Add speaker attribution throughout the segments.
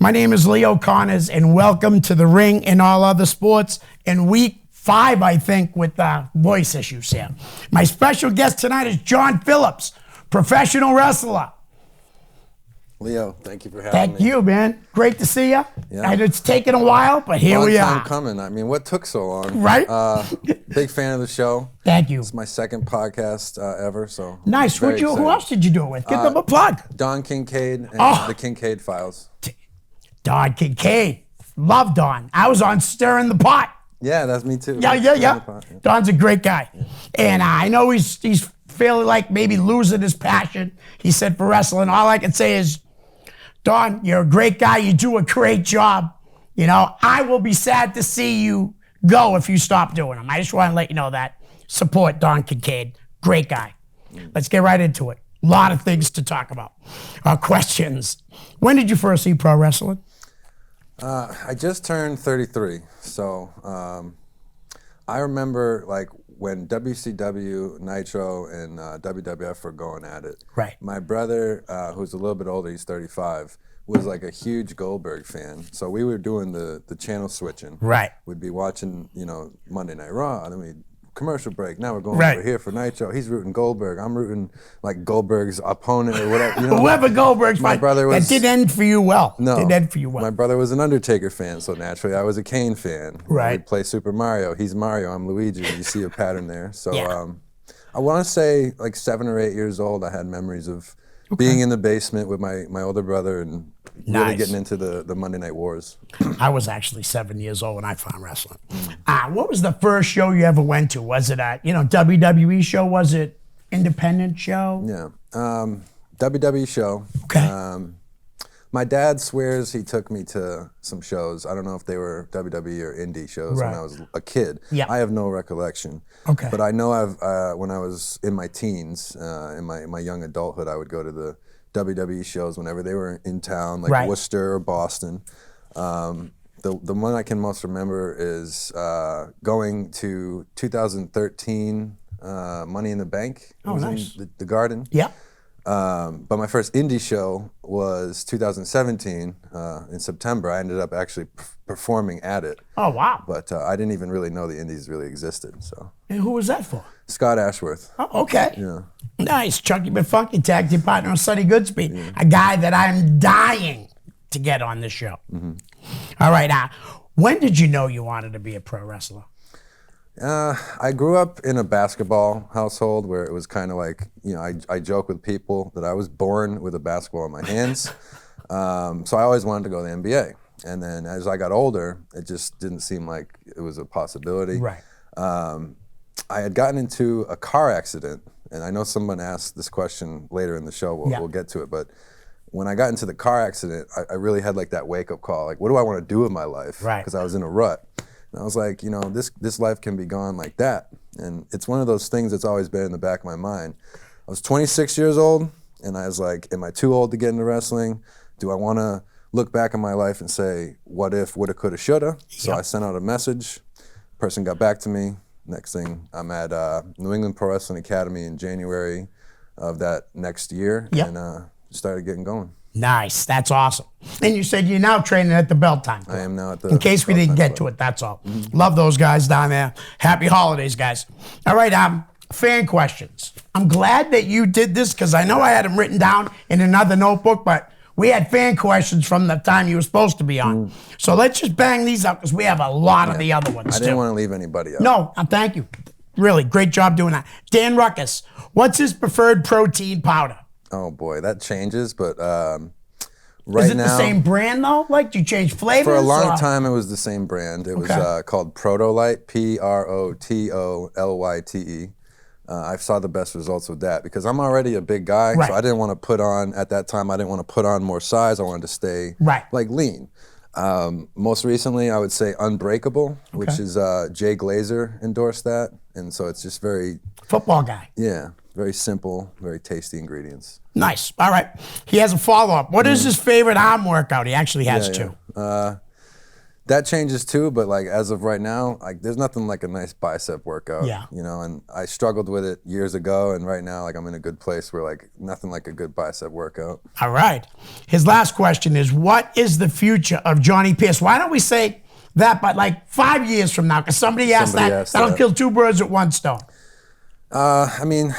Speaker 1: My name is Leo Connors, and welcome to the ring and all other sports in week 5, I think, with voice issues here. My special guest tonight is John Phillips, professional wrestler.
Speaker 2: Leo, thank you for having me.
Speaker 1: Thank you, man. Great to see you.
Speaker 2: Yeah.
Speaker 1: And it's taken a while, but here we are.
Speaker 2: Long time coming. I mean, what took so long?
Speaker 1: Right?
Speaker 2: Big fan of the show.
Speaker 1: Thank you.
Speaker 2: It's my second podcast ever, so
Speaker 1: Nice.
Speaker 2: very
Speaker 1: Who
Speaker 2: excited.
Speaker 1: else did you do it with? Give them a plug.
Speaker 2: Don Kincaid and the Kincaid Files.
Speaker 1: Don Kincaid. Love Don. I was on Stirring the Pot.
Speaker 2: Yeah, that's me too.
Speaker 1: Yeah. Don's a great guy.
Speaker 2: Yeah.
Speaker 1: And I know he's feeling like maybe losing his passion. He said for wrestling. All I can say is, Don, you're a great guy. You do a great job. You know, I will be sad to see you go if you stop doing them. I just want to let you know that. Support Don Kincaid. Great guy. Let's get right into it. A lot of things to talk about. Questions. When did you first see pro wrestling?
Speaker 2: I just turned 33, so I remember like when WCW, Nitro, and WWF were going at it.
Speaker 1: Right.
Speaker 2: My brother, who's a little bit older, he's 35, was like a huge Goldberg fan. So we were doing the channel switching.
Speaker 1: Right.
Speaker 2: We'd be watching, Monday Night Raw, and then we'd commercial break. Now we're going
Speaker 1: Right.
Speaker 2: over here for Nitro. He's rooting Goldberg. I'm rooting like Goldberg's opponent or whatever.
Speaker 1: Whoever Goldberg's
Speaker 2: my
Speaker 1: fight,
Speaker 2: brother was.
Speaker 1: that did end for you well.
Speaker 2: No,
Speaker 1: Did end for you well.
Speaker 2: My brother was an Undertaker fan, so naturally I was a Kane fan.
Speaker 1: Right.
Speaker 2: We'd play Super Mario. He's Mario. I'm Luigi. You see a pattern there. So
Speaker 1: Yeah.
Speaker 2: I want to say like 7 or 8 years old, I had memories of being in the basement with my older brother and really
Speaker 1: Nice.
Speaker 2: getting into the Monday Night Wars.
Speaker 1: I was actually 7 years old when I found wrestling. What was the first show you ever went to? Was it a WWE show? Was it independent show?
Speaker 2: Yeah. WWE show.
Speaker 1: Okay.
Speaker 2: My dad swears he took me to some shows. I don't know if they were WWE or indie shows
Speaker 1: Right.
Speaker 2: when I was a kid.
Speaker 1: Yeah.
Speaker 2: I have no recollection.
Speaker 1: Okay.
Speaker 2: But I know when I was in my teens, in my young adulthood, I would go to the WWE shows whenever they were in town, like
Speaker 1: Right.
Speaker 2: Worcester or Boston. The one I can most remember is going to 2013 Money in the Bank. It
Speaker 1: Oh,
Speaker 2: was
Speaker 1: nice.
Speaker 2: in the Garden.
Speaker 1: Yeah.
Speaker 2: But my first indie show was 2017 in September. I ended up actually performing at it.
Speaker 1: Oh, wow.
Speaker 2: But I didn't even really know the indies really existed. So
Speaker 1: And who was that for?
Speaker 2: Scott Ashworth.
Speaker 1: Oh, okay.
Speaker 2: Yeah.
Speaker 1: Nice. Chunky but funky tag team partner on Sonny Goodspeed. A guy that I'm dying to get on this show. All right. When did you know you wanted to be a pro wrestler?
Speaker 2: I grew up in a basketball household where it was kind of like, I joke with people that I was born with a basketball in my hands. So I always wanted to go to the NBA. And then as I got older, it just didn't seem like it was a possibility.
Speaker 1: Right.
Speaker 2: I had gotten into a car accident, and I know someone asked this question later in the show. We'll get to it, but when I got into the car accident, I really had like that wake-up call. Like, what do I want to do with my life?
Speaker 1: Right.
Speaker 2: Because I was in a rut. And I was like, this life can be gone like that. And it's one of those things that's always been in the back of my mind. I was 26 years old, and I was like, am I too old to get into wrestling? Do I want to look back on my life and say, what if, woulda, coulda, shoulda? So I sent out a message. Person got back to me. Next thing, I'm at New England Pro Wrestling Academy in January of that next year, and started getting going.
Speaker 1: Nice. That's awesome. And you said you're now training at the Bell Time Club.
Speaker 2: I am now at the
Speaker 1: In case we
Speaker 2: Bell
Speaker 1: didn't
Speaker 2: Time
Speaker 1: get
Speaker 2: Club.
Speaker 1: to it, that's all. Love those guys down there. Happy holidays, guys. All right, fan questions. I'm glad that you did this because I know I had them written down in another notebook, but we had fan questions from the time you were supposed to be on. So let's just bang these up because we have a lot of the other ones,
Speaker 2: I didn't want to leave anybody out.
Speaker 1: No, thank you. Really, great job doing that. Dan Ruckus, what's his preferred protein powder?
Speaker 2: Oh boy, that changes, but right
Speaker 1: Is it
Speaker 2: now,
Speaker 1: the same brand though? Like, do you change flavors?
Speaker 2: for a long
Speaker 1: or-
Speaker 2: time, it was the same brand. It was called Protolite, Protolite. I saw the best results with that because I'm already a big guy,
Speaker 1: Right.
Speaker 2: so I didn't want to put on, at that time, I didn't want to put on more size. I wanted to stay like lean. Most recently, I would say Unbreakable, which is Jay Glazer endorsed that. And so it's just very,
Speaker 1: Football guy.
Speaker 2: very simple, very tasty ingredients.
Speaker 1: Nice. All right. He has a follow-up. What is his favorite arm workout? He actually has two.
Speaker 2: That changes too, but like as of right now, like there's nothing like a nice bicep workout.
Speaker 1: Yeah.
Speaker 2: You know, and I struggled with it years ago, and right now, like I'm in a good place where like nothing like a good bicep workout.
Speaker 1: All right. His last question is, what is the future of Johnny Pierce? Why don't we say that, but like 5 years from now? Because somebody asked that. That'll kill two birds with one stone.
Speaker 2: I mean,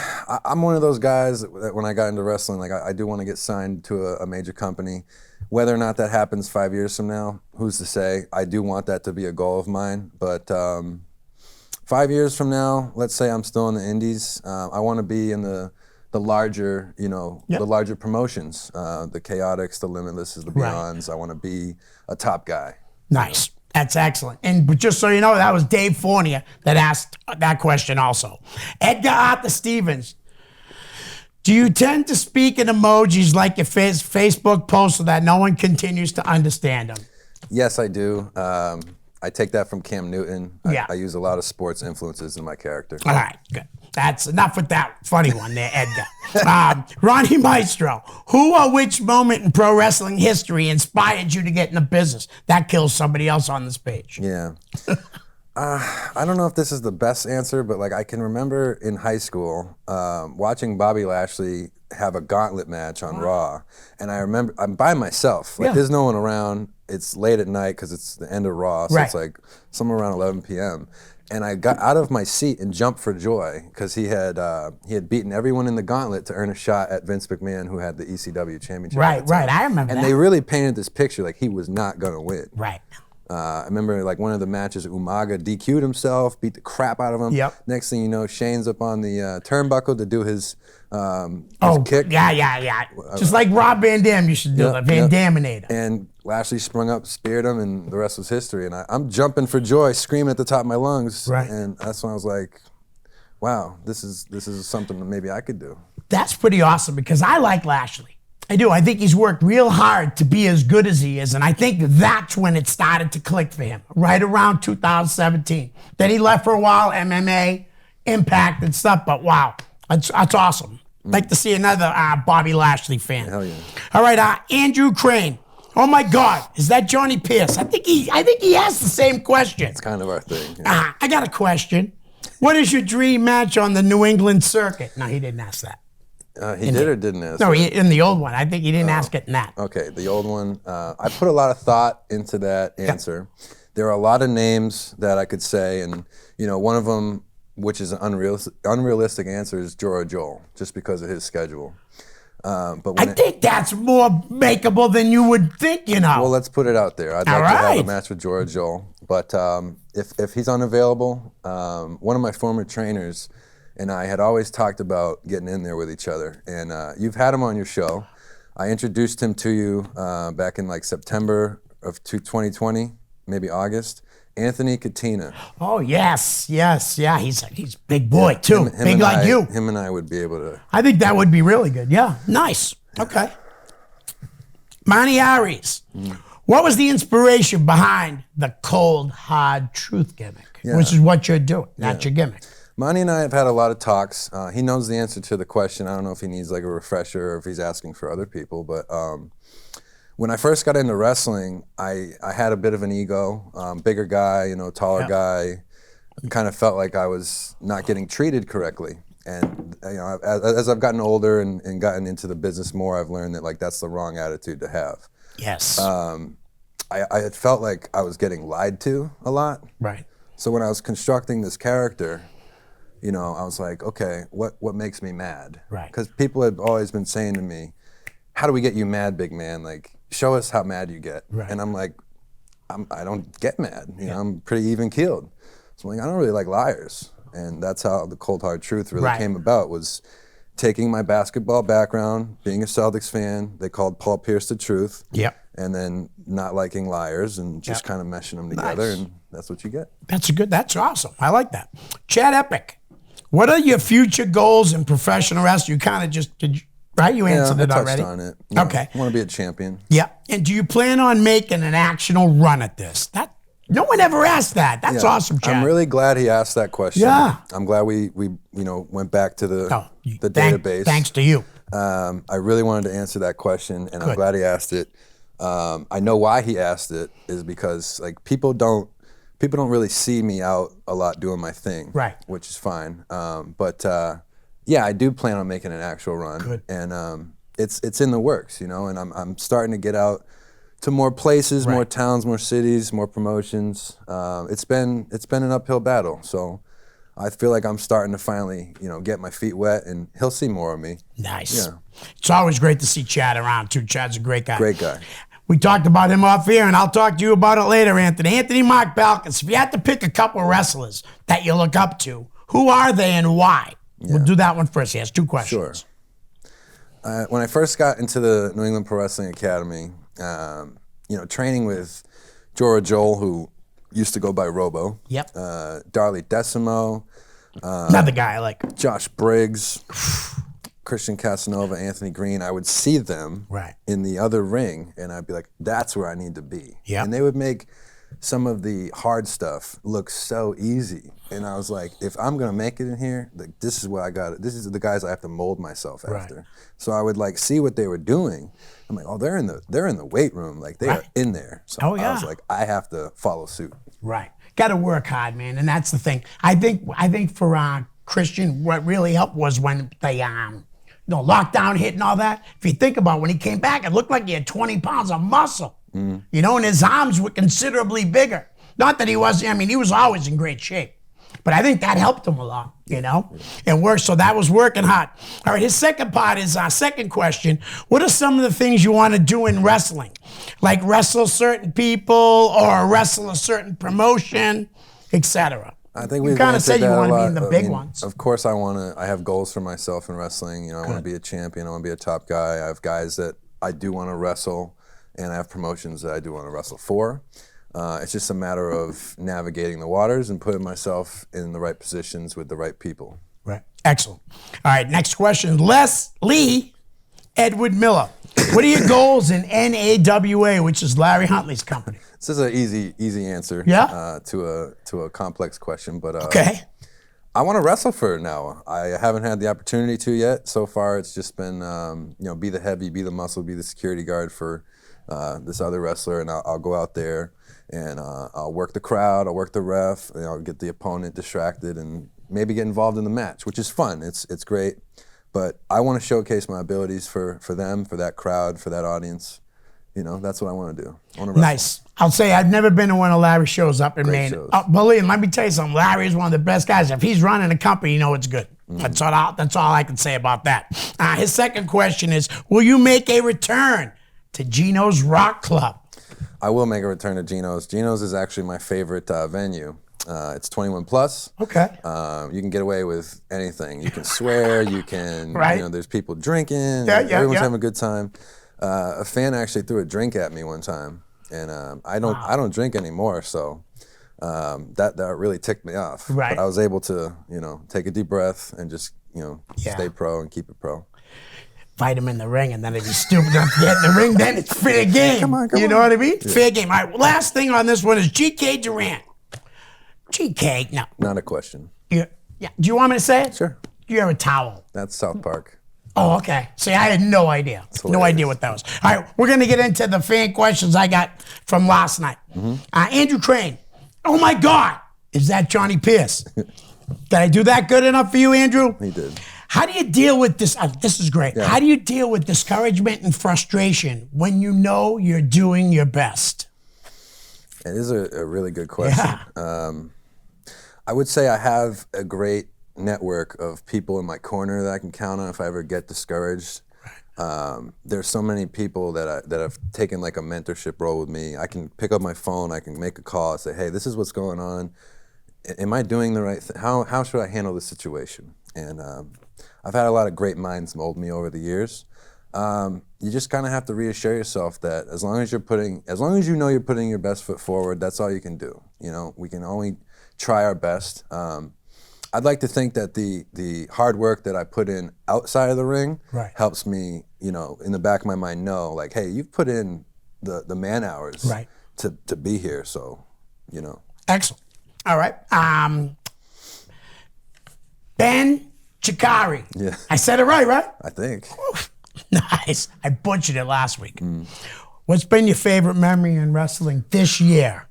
Speaker 2: I'm one of those guys that when I got into wrestling, like I do want to get signed to a major company. Whether or not that happens 5 years from now, who's to say? I do want that to be a goal of mine. But 5 years from now, let's say I'm still in the indies, I want to be in the larger, you know, the larger promotions, the Chaotix, the Limitlesses, the Beyonds. I want to be a top guy.
Speaker 1: Nice. That's excellent. And just so you know, that was Dave Fournier that asked that question also. Edgar Arthur Stevens. Do you tend to speak in emojis like your Facebook posts so that no one continues to understand them?
Speaker 2: Yes, I do. I take that from Cam Newton.
Speaker 1: Yeah.
Speaker 2: I use a lot of sports influences in my character.
Speaker 1: All right, good. That's enough with that funny one there, Edgar. Ronnie Maestro, who or which moment in pro wrestling history inspired you to get in the business? That kills somebody else on this page.
Speaker 2: Yeah. I don't know if this is the best answer, but like I can remember in high school watching Bobby Lashley have a gauntlet match on Raw, and I remember I'm by myself. Like there's no one around. It's late at night because it's the end of Raw, so it's like somewhere around 11 p.m. And I got out of my seat and jumped for joy because he had beaten everyone in the gauntlet to earn a shot at Vince McMahon, who had the ECW championship.
Speaker 1: Right. I remember
Speaker 2: and
Speaker 1: that.
Speaker 2: they really painted this picture like he was not gonna win.
Speaker 1: Right.
Speaker 2: I remember like one of the matches, Umaga DQ'd himself, beat the crap out of him.
Speaker 1: Yep.
Speaker 2: Next thing you know, Shane's up on the turnbuckle to do his kick.
Speaker 1: Yeah. Just like Rob Van Dam used to do, the Van Daminator.
Speaker 2: And Lashley sprung up, speared him, and the rest was history. And I'm jumping for joy, screaming at the top of my lungs.
Speaker 1: Right.
Speaker 2: And that's when I was like, wow, this is something that maybe I could do.
Speaker 1: That's pretty awesome because I like Lashley. I do. I think he's worked real hard to be as good as he is, and I think that's when it started to click for him, right around 2017. Then he left for a while, MMA, Impact, and stuff, but wow, that's awesome. Like to see another Bobby Lashley fan.
Speaker 2: Hell yeah.
Speaker 1: All right, Andrew Crane. Oh my God, is that Johnny Pierce? I think he asked the same question.
Speaker 2: It's kind of our thing. Yeah.
Speaker 1: I got a question. What is your dream match on the New England circuit? No, he didn't ask that.
Speaker 2: He did or didn't ask?
Speaker 1: No, in the old one. I think he didn't ask it in that.
Speaker 2: Okay, the old one. I put a lot of thought into that answer. There are a lot of names that I could say, and you know, one of them, which is an unrealistic answer, is Jora Joel, just because of his schedule. But
Speaker 1: I think that's more makeable than you would think, you know.
Speaker 2: Well, let's put it out there. I'd like to have a match with Jora Joel, but if he's unavailable, one of my former trainers and I had always talked about getting in there with each other. And you've had him on your show. I introduced him to you back in like September of 2020, maybe August. Anthony Katina.
Speaker 1: Oh, yes. Yeah, he's a big boy, too. Big like you.
Speaker 2: Him and I would be able to.
Speaker 1: I think that would be really good. Yeah, nice. Okay. Manny Aries. What was the inspiration behind the cold, hard truth gimmick, which is what you're doing, not your gimmick?
Speaker 2: Manny and I have had a lot of talks. He knows the answer to the question. I don't know if he needs like a refresher or if he's asking for other people. But when I first got into wrestling, I had a bit of an ego. Bigger guy, you know, taller guy. Kind of felt like I was not getting treated correctly. And you know, as I've gotten older and gotten into the business more, I've learned that like that's the wrong attitude to have.
Speaker 1: Yes.
Speaker 2: I had felt like I was getting lied to a lot.
Speaker 1: Right.
Speaker 2: So when I was constructing this character, you know, I was like, okay, what makes me mad?
Speaker 1: Right.
Speaker 2: Because people had always been saying to me, how do we get you mad, big man? Like, show us how mad you get.
Speaker 1: Right.
Speaker 2: And I'm like, I don't get mad. You know, I'm pretty even keeled. So I'm like, I don't really like liars. And that's how the cold hard truth really came about, was taking my basketball background, being a Celtics fan. They called Paul Pierce the Truth.
Speaker 1: Yep.
Speaker 2: And then not liking liars and just kind of meshing them together, and that's what you get.
Speaker 1: That's awesome. I like that. Chad Epic. What are your future goals in professional wrestling? You kind of just did, right? You answered it already.
Speaker 2: I touched on it. You know,
Speaker 1: okay.
Speaker 2: I want to be a champion.
Speaker 1: Yeah. And do you plan on making an actual run at this? No one ever asked that. That's awesome, Chad.
Speaker 2: I'm really glad he asked that question.
Speaker 1: Yeah.
Speaker 2: I'm glad we went back to the database.
Speaker 1: Thanks to you.
Speaker 2: I really wanted to answer that question, and I'm glad he asked it. I know why he asked it is because like people don't really see me out a lot doing my thing,
Speaker 1: Right.
Speaker 2: which is fine. But yeah, I do plan on making an actual run,
Speaker 1: Good.
Speaker 2: and it's in the works, you know. And I'm starting to get out to more places,
Speaker 1: Right.
Speaker 2: more towns, more cities, more promotions. It's been an uphill battle, so I feel like I'm starting to finally, you know, get my feet wet, and he'll see more of me.
Speaker 1: Nice.
Speaker 2: Yeah.
Speaker 1: It's always great to see Chad around too. Chad's a great guy.
Speaker 2: Great guy.
Speaker 1: We talked about him off here, and I'll talk to you about it later, Anthony. Anthony Mark Balkis, if you had to pick a couple wrestlers that you look up to, who are they and why? Yeah. We'll do that one first. He has 2 questions.
Speaker 2: Sure. When I first got into the New England Pro Wrestling Academy, you know, training with Jora Joel, who used to go by Robo.
Speaker 1: Yep.
Speaker 2: Darley Decimo.
Speaker 1: Another guy I like.
Speaker 2: Josh Briggs. Christian Casanova, Anthony Green. I would see them in the other ring, and I'd be like, that's where I need to be.
Speaker 1: Yep.
Speaker 2: And they would make some of the hard stuff look so easy. And I was like, if I'm gonna make it in here, like, this is what I got. This is the guys I have to mold myself after. So I would like see what they were doing. I'm like, oh, they're in the weight room, like they are in there. So I was like, I have to follow suit. Right.
Speaker 1: Got to work hard, man, and that's the thing. I think for Christian, what really helped was when they lockdown hit and all that. If you think about it, when he came back, it looked like he had 20 pounds of muscle. You know, and his arms were considerably bigger. Not that he was, I mean, he was always in great shape. But I think that helped him a lot, you know? It worked, so that was working hard. All right, his second part is our second question. What are some of the things you want to do in wrestling? Like wrestle certain people or wrestle a certain promotion, etc.
Speaker 2: I think we
Speaker 1: kind of said you want to be in the big ones.
Speaker 2: Of course, I have goals for myself in wrestling. You know, I want to be a champion. I want to be a top guy. I have guys that I do want to wrestle, and I have promotions that I do want to wrestle for. It's just a matter of navigating the waters and putting myself in the right positions with the right people.
Speaker 1: Right. Excellent. All right, next question. Les Lee Edward Miller. What are your goals in NAWA, which is Larry Huntley's company?
Speaker 2: This is an easy answer to a complex question, but
Speaker 1: okay.
Speaker 2: I want to wrestle for it now. I haven't had the opportunity to yet. So far, it's just been you know, be the heavy, be the muscle, be the security guard for this other wrestler, and I'll go out there and I'll work the crowd, I'll work the ref, and I'll get the opponent distracted and maybe get involved in the match, which is fun. It's great, but I want to showcase my abilities for them, for that crowd, for that audience. You know, that's what I want to do. I want to wrestle.
Speaker 1: Nice. I'll say I've never been to one of Larry's shows up in Maine. Believe me, let me tell you something. Larry is one of the best guys. If he's running a company, you know it's good. That's all I can say about that. His second question is, will you make a return to Gino's Rock Club?
Speaker 2: I will make a return to Gino's. Gino's is actually my favorite venue. It's 21 plus.
Speaker 1: Okay.
Speaker 2: You can get away with anything. You can swear. You can. You know, there's people drinking. Everyone's having a good time. A fan actually threw a drink at me one time, and I don't drink anymore, so that really ticked me off.
Speaker 1: Right.
Speaker 2: But I was able to, you know, take a deep breath and just, you know, stay pro and keep it pro.
Speaker 1: Fight him in the ring, and then if he's stupid enough to get in the ring, then it's fair game.
Speaker 2: Come on.
Speaker 1: You know what I mean? Yeah. Fair game. All right, last thing on this one is GK Durant. GK, no.
Speaker 2: Not a question.
Speaker 1: Yeah. Do you want me to say it?
Speaker 2: Sure.
Speaker 1: You have a towel.
Speaker 2: That's South Park.
Speaker 1: Oh, okay. See, I had no idea. No idea what that was. All right, we're going to get into the fan questions I got from last night. Andrew Crane. Oh, my God. Is that Johnny Pierce? Did I do that good enough for you, Andrew?
Speaker 2: He did.
Speaker 1: How do you deal with this? This is great.
Speaker 2: Yeah.
Speaker 1: How do you deal with discouragement and frustration when you know you're doing your best?
Speaker 2: It is a really good question.
Speaker 1: Yeah.
Speaker 2: I would say I have a great network of people in my corner that I can count on if I ever get discouraged. There's so many people that have taken like a mentorship role with me. I can pick up my phone, I can make a call and say, hey, this is what's going on. Am I doing the right thing? How should I handle this situation? And I've had a lot of great minds mold me over the years. You just kind of have to reassure yourself that as long as you know you're putting your best foot forward, that's all you can do. You know, we can only try our best. I'd like to think that the hard work that I put in outside of the ring helps me, you know, in the back of my mind know, like, hey, you've put in the man hours to be here, so, you know.
Speaker 1: Excellent. All right. Ben Chikari.
Speaker 2: Yeah.
Speaker 1: I said it right?
Speaker 2: I think.
Speaker 1: Nice. I butchered it last week. What's been your favorite memory in wrestling this year?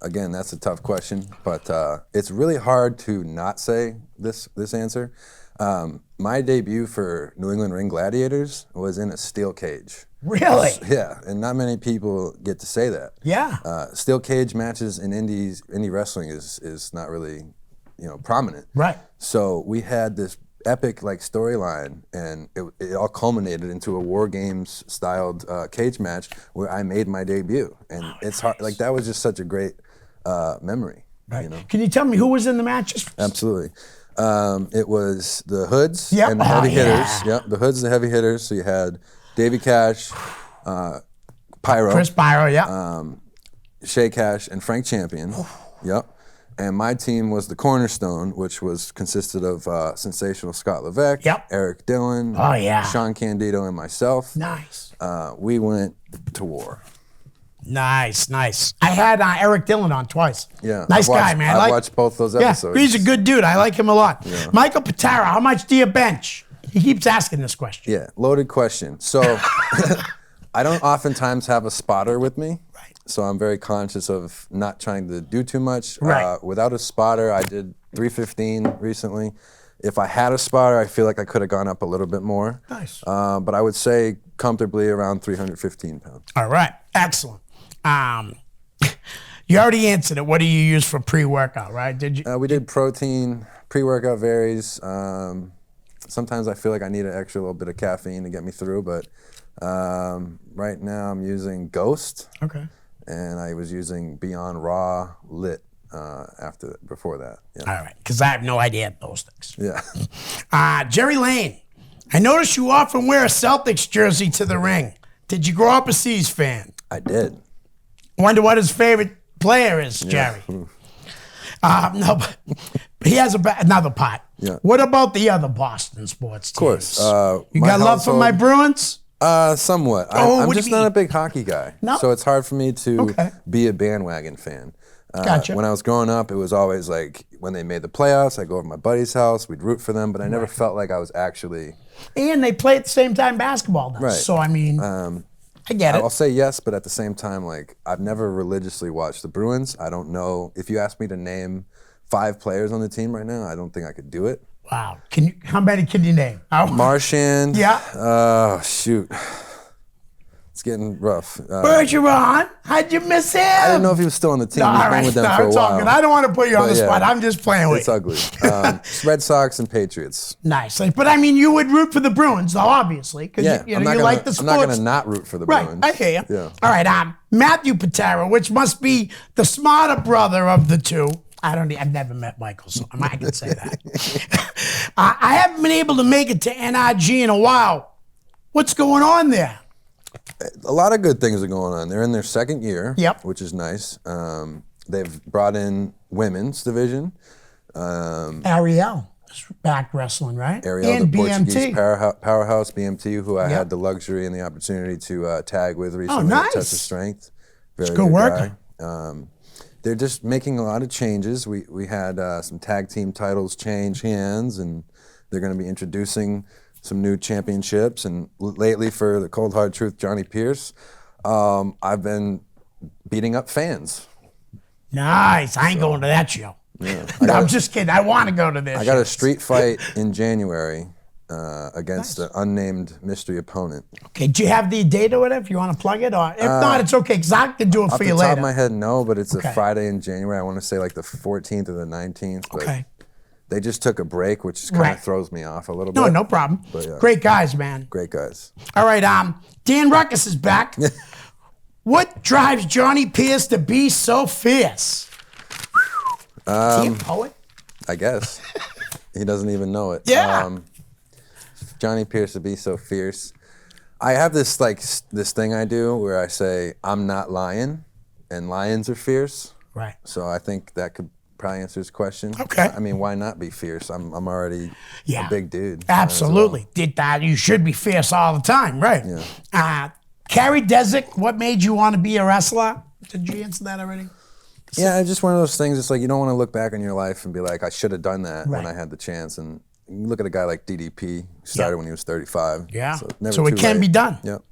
Speaker 2: Again, that's a tough question, but it's really hard to not say this answer. My debut for New England Ring Gladiators was in a steel cage.
Speaker 1: Really?
Speaker 2: Yeah, and not many people get to say that.
Speaker 1: Yeah.
Speaker 2: Steel cage matches in indie wrestling is not really, prominent.
Speaker 1: Right.
Speaker 2: So we had this epic storyline, and it all culminated into a War Games styled cage match where I made my debut, and it's hard. That was just such a great memory.
Speaker 1: Right. Can you tell me who was in the matches?
Speaker 2: Absolutely. It was the Hoods
Speaker 1: Yep.
Speaker 2: and the heavy hitters.
Speaker 1: Yeah.
Speaker 2: Yep, the Hoods and the heavy hitters. So you had Davey Cash, Pyro,
Speaker 1: Chris Pyro, yeah.
Speaker 2: Shay Cash, and Frank Champion. Yep. And my team was the Cornerstone, which consisted of sensational Scott Levesque,
Speaker 1: Yep.
Speaker 2: Eric Dillon, Sean Candido, and myself.
Speaker 1: Nice.
Speaker 2: We went to war.
Speaker 1: Nice. I had Eric Dillon on twice.
Speaker 2: Yeah.
Speaker 1: Nice guy, man.
Speaker 2: I've watched both those episodes.
Speaker 1: Yeah, he's a good dude. I like him a lot. Yeah. Michael Patara, how much do you bench? He keeps asking this question.
Speaker 2: Yeah, loaded question. So I don't oftentimes have a spotter with me.
Speaker 1: Right.
Speaker 2: So I'm very conscious of not trying to do too much.
Speaker 1: Right.
Speaker 2: Without a spotter, I did 315 recently. If I had a spotter, I feel like I could have gone up a little bit more.
Speaker 1: Nice.
Speaker 2: But I would say comfortably around 315 pounds.
Speaker 1: All right. Excellent. You already answered it. What do you use for pre-workout, right? Did you?
Speaker 2: We did protein. Pre-workout varies. Sometimes I feel like I need an extra little bit of caffeine to get me through, but right now I'm using Ghost.
Speaker 1: Okay.
Speaker 2: And I was using Beyond Raw Lit before that. Yeah.
Speaker 1: All right, because I have no idea those things.
Speaker 2: Yeah.
Speaker 1: Jerry Lane, I notice you often wear a Celtics jersey to the ring. Did you grow up a C's fan?
Speaker 2: I did.
Speaker 1: Wonder what his favorite player is, Jerry. No, but he has another part.
Speaker 2: Yeah.
Speaker 1: What about the other Boston sports teams?
Speaker 2: Of course.
Speaker 1: You got love for my Bruins?
Speaker 2: Somewhat. I'm just not a big hockey guy.
Speaker 1: No?
Speaker 2: So it's hard for me to be a bandwagon fan.
Speaker 1: Gotcha.
Speaker 2: When I was growing up, it was always when they made the playoffs, I'd go over to my buddy's house, we'd root for them, but I never felt like I was actually...
Speaker 1: And they play at the same time basketball does.
Speaker 2: Right.
Speaker 1: So, I mean, I get it.
Speaker 2: I'll say yes, but at the same time, I've never religiously watched the Bruins. I don't know. If you asked me to name 5 players on the team right now, I don't think I could do it.
Speaker 1: Wow. How many can you name?
Speaker 2: Marchand.
Speaker 1: Yeah.
Speaker 2: Shoot. It's getting rough.
Speaker 1: Bergeron, how'd you miss him?
Speaker 2: I didn't know if he was still on the team. He's been with them for a while.
Speaker 1: Good. I don't want to put you on the spot. I'm just playing with
Speaker 2: it's
Speaker 1: you.
Speaker 2: It's ugly. Red Sox and Patriots.
Speaker 1: Nice. But I mean, you would root for the Bruins, though, obviously, because you like the sports.
Speaker 2: I'm not going to not root for the Bruins.
Speaker 1: Right, I hear you.
Speaker 2: Yeah.
Speaker 1: All right, Matthew Patara, which must be the smarter brother of the two. I've never met Michael, so I can say that. I haven't been able to make it to NRG in a while. What's going on there?
Speaker 2: A lot of good things are going on. They're in their second year,
Speaker 1: Yep.
Speaker 2: which is nice. They've brought in women's division.
Speaker 1: Ariel is back wrestling, right?
Speaker 2: Ariel,
Speaker 1: and
Speaker 2: the
Speaker 1: BMT.
Speaker 2: Portuguese powerhouse, BMT, who I had the luxury and the opportunity to tag with recently.
Speaker 1: Nice.
Speaker 2: Test of Strength. Very
Speaker 1: good work.
Speaker 2: guy. They're just making a lot of changes. We had some tag team titles change hands, and they're going to be introducing some new championships. And lately, for the Cold Hard Truth, Johnny Pierce, I've been beating up fans.
Speaker 1: Nice. I ain't going to that show.
Speaker 2: Yeah.
Speaker 1: I'm just kidding. I want to go to this.
Speaker 2: I got a street fight in January against an unnamed mystery opponent.
Speaker 1: Okay, do you have the date or whatever if you want to plug it? Or if not, it's okay, because I can do it for you later.
Speaker 2: Off the top of my head, no, but it's a Friday in January. I want to say the 14th or the 19th. But they just took a break, which kind of throws me off a little bit.
Speaker 1: No problem.
Speaker 2: But, yeah.
Speaker 1: Great guys, man.
Speaker 2: Great guys.
Speaker 1: All right, Dan Ruckus is back. What drives Johnny Pierce to be so fierce? Is he a poet?
Speaker 2: I guess. He doesn't even know it.
Speaker 1: Yeah.
Speaker 2: Johnny Pierce to be so fierce. I have this this thing I do where I say, I'm not lion, and lions are fierce.
Speaker 1: Right.
Speaker 2: So I think that could probably answer his question.
Speaker 1: Okay.
Speaker 2: I mean, why not be fierce? I'm already a big dude.
Speaker 1: Absolutely. Did that? You should be fierce all the time, right?
Speaker 2: Yeah.
Speaker 1: Carrie Desick, what made you want to be a wrestler? Did you answer that already?
Speaker 2: Yeah, it's just one of those things. It's you don't want to look back on your life and be like, I should have done that when I had the chance. And you look at a guy like DDP, who started when he was 35.
Speaker 1: Yeah.
Speaker 2: So, never
Speaker 1: So it
Speaker 2: too
Speaker 1: can
Speaker 2: late.
Speaker 1: be done.
Speaker 2: Yep.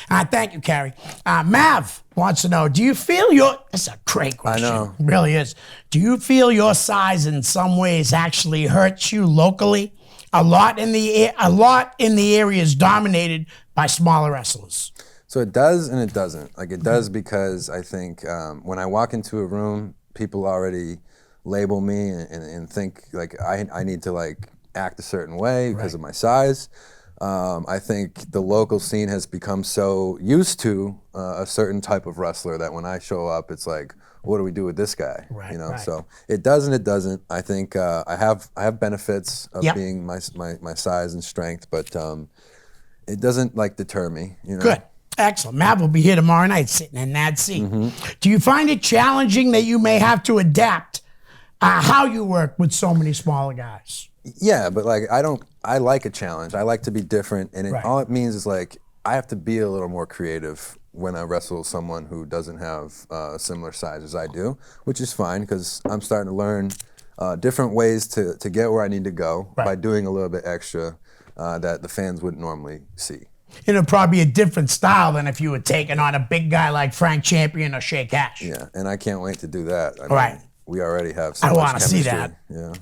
Speaker 1: Thank you, Carrie. Mav wants to know, do you feel your, that's a great question.
Speaker 2: I know.
Speaker 1: It really is. Do you feel your size in some ways actually hurts you locally? A lot in the area is dominated by smaller wrestlers.
Speaker 2: So it does and it doesn't. Like it does because I think when I walk into a room, people already label me and think like I need to like act a certain way because of my size. I think the local scene has become so used to a certain type of wrestler that when I show up, it's like, what do we do with this guy?
Speaker 1: Right,
Speaker 2: you know,
Speaker 1: right.
Speaker 2: so it does and it doesn't. I think I have benefits of being my size and strength, but it doesn't like deter me. You know?
Speaker 1: Good. Excellent. Mav will be here tomorrow night sitting in that seat. Do you find it challenging that you may have to adapt how you work with so many smaller guys?
Speaker 2: Yeah, but like I like a challenge. I like to be different, and all it means is like I have to be a little more creative when I wrestle someone who doesn't have a similar size as I do, which is fine because I'm starting to learn different ways to get where I need to go by doing a little bit extra that the fans wouldn't normally see.
Speaker 1: It'll probably be a different style than if you were taking on a big guy like Frank Champion or Shea Cash.
Speaker 2: Yeah, and I can't wait to do that. I mean, we already have so
Speaker 1: I
Speaker 2: much
Speaker 1: want to see
Speaker 2: chemistry.
Speaker 1: that.
Speaker 2: Yeah.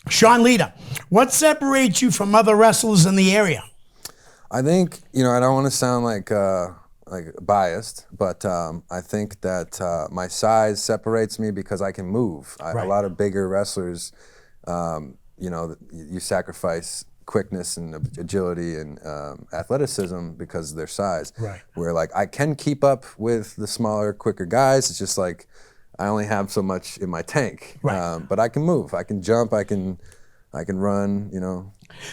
Speaker 1: Sean Leder, what separates you from other wrestlers in the area?
Speaker 2: I think, I don't want to sound like biased, but I think that my size separates me because I can move. A lot of bigger wrestlers, you sacrifice quickness and agility and athleticism because of their size.
Speaker 1: Right.
Speaker 2: Where like I can keep up with the smaller, quicker guys. It's just like I only have so much in my tank.
Speaker 1: Right.
Speaker 2: But I can move. I can jump. I can run.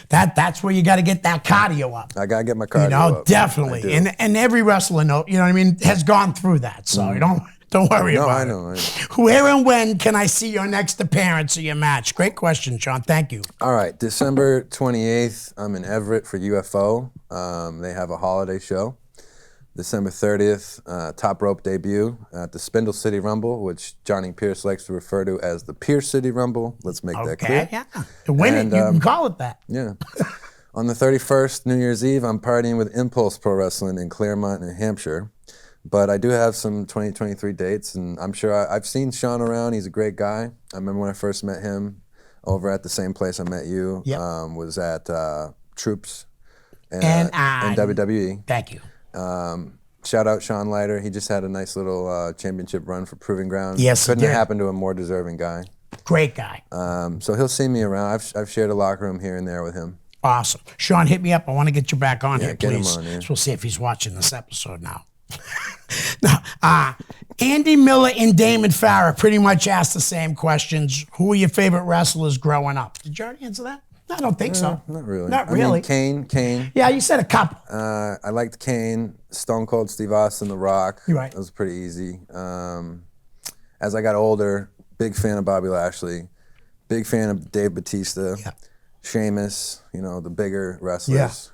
Speaker 1: That's where you got to get that cardio up.
Speaker 2: I gotta get my cardio up.
Speaker 1: Definitely. And every wrestler has gone through that. So don't worry about it.
Speaker 2: I know.
Speaker 1: Where and when can I see your next appearance or your match? Great question, Sean. Thank you.
Speaker 2: All right, December 28th, I'm in Everett for UFO. They have a holiday show. December 30th, top rope debut at the Spindle City Rumble, which Johnny Pierce likes to refer to as the Pierce City Rumble. Let's make that clear.
Speaker 1: Yeah. To win it, you can call it that.
Speaker 2: Yeah. On the 31st, New Year's Eve, I'm partying with Impulse Pro Wrestling in Claremont, New Hampshire. But I do have some 2023 dates, and I'm sure I've seen Sean around. He's a great guy. I remember when I first met him over at the same place I met you.
Speaker 1: Yep.
Speaker 2: Was at Troops and WWE.
Speaker 1: Thank you.
Speaker 2: Shout out Sean Leiter. He just had a nice little championship run for Proving Ground.
Speaker 1: Yes,
Speaker 2: couldn't have happened to a more deserving guy.
Speaker 1: Great guy.
Speaker 2: So he'll see me around. I've shared a locker room here and there with him.
Speaker 1: Awesome. Sean, hit me up. I want to get you back on here,
Speaker 2: get
Speaker 1: please.
Speaker 2: him on, yeah.
Speaker 1: So we'll see if he's watching this episode now. Now, Andy Miller and Damon Farah pretty much asked the same questions. Who were your favorite wrestlers growing up? Did you already answer that? I don't think so.
Speaker 2: Not really.
Speaker 1: Not really.
Speaker 2: I mean, Kane.
Speaker 1: Yeah, you said a couple.
Speaker 2: I liked Kane, Stone Cold Steve Austin, The Rock.
Speaker 1: You're right.
Speaker 2: That was pretty easy. As I got older, big fan of Bobby Lashley, big fan of Dave Bautista, Sheamus, the bigger wrestlers,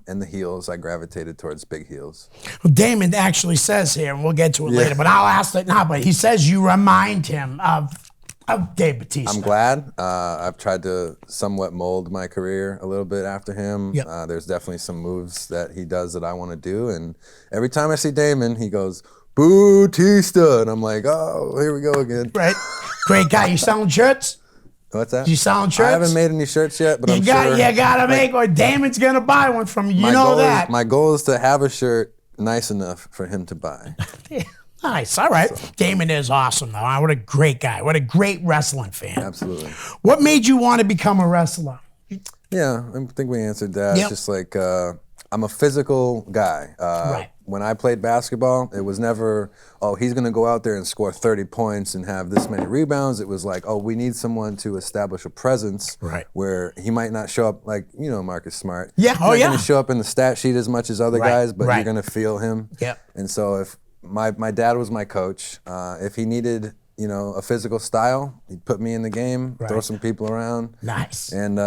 Speaker 2: and the heels. I gravitated towards big heels.
Speaker 1: Well, Damon actually says here, and we'll get to it later, but I'll ask it now, but he says you remind him of Dave Bautista.
Speaker 2: I'm glad. I've tried to somewhat mold my career a little bit after him.
Speaker 1: Yep.
Speaker 2: There's definitely some moves that he does that I want to do, and every time I see Damon, he goes, Bautista, and I'm like, oh, here we go again.
Speaker 1: Right. Great guy. You selling shirts?
Speaker 2: What's that?
Speaker 1: You selling shirts?
Speaker 2: I haven't made any shirts yet, but I'm sure.
Speaker 1: You gotta make, or Damon's gonna buy one from you.
Speaker 2: My goal is to have a shirt nice enough for him to buy.
Speaker 1: Nice. All right. So. Damon is awesome, though. What a great guy. What a great wrestling fan.
Speaker 2: Absolutely.
Speaker 1: What made you want to become a wrestler?
Speaker 2: Yeah, I think we answered that.
Speaker 1: Yep.
Speaker 2: It's just like I'm a physical guy.
Speaker 1: Right.
Speaker 2: When I played basketball, it was never, he's going to go out there and score 30 points and have this many rebounds. It was like, we need someone to establish a presence where he might not show up like, Marcus Smart.
Speaker 1: Yeah,
Speaker 2: He's not going to show up in the stat sheet as much as other guys, but you're going to feel him.
Speaker 1: Yeah.
Speaker 2: And so if my dad was my coach, if he needed, a physical style, he'd put me in the game, throw some people around.
Speaker 1: Nice.
Speaker 2: And,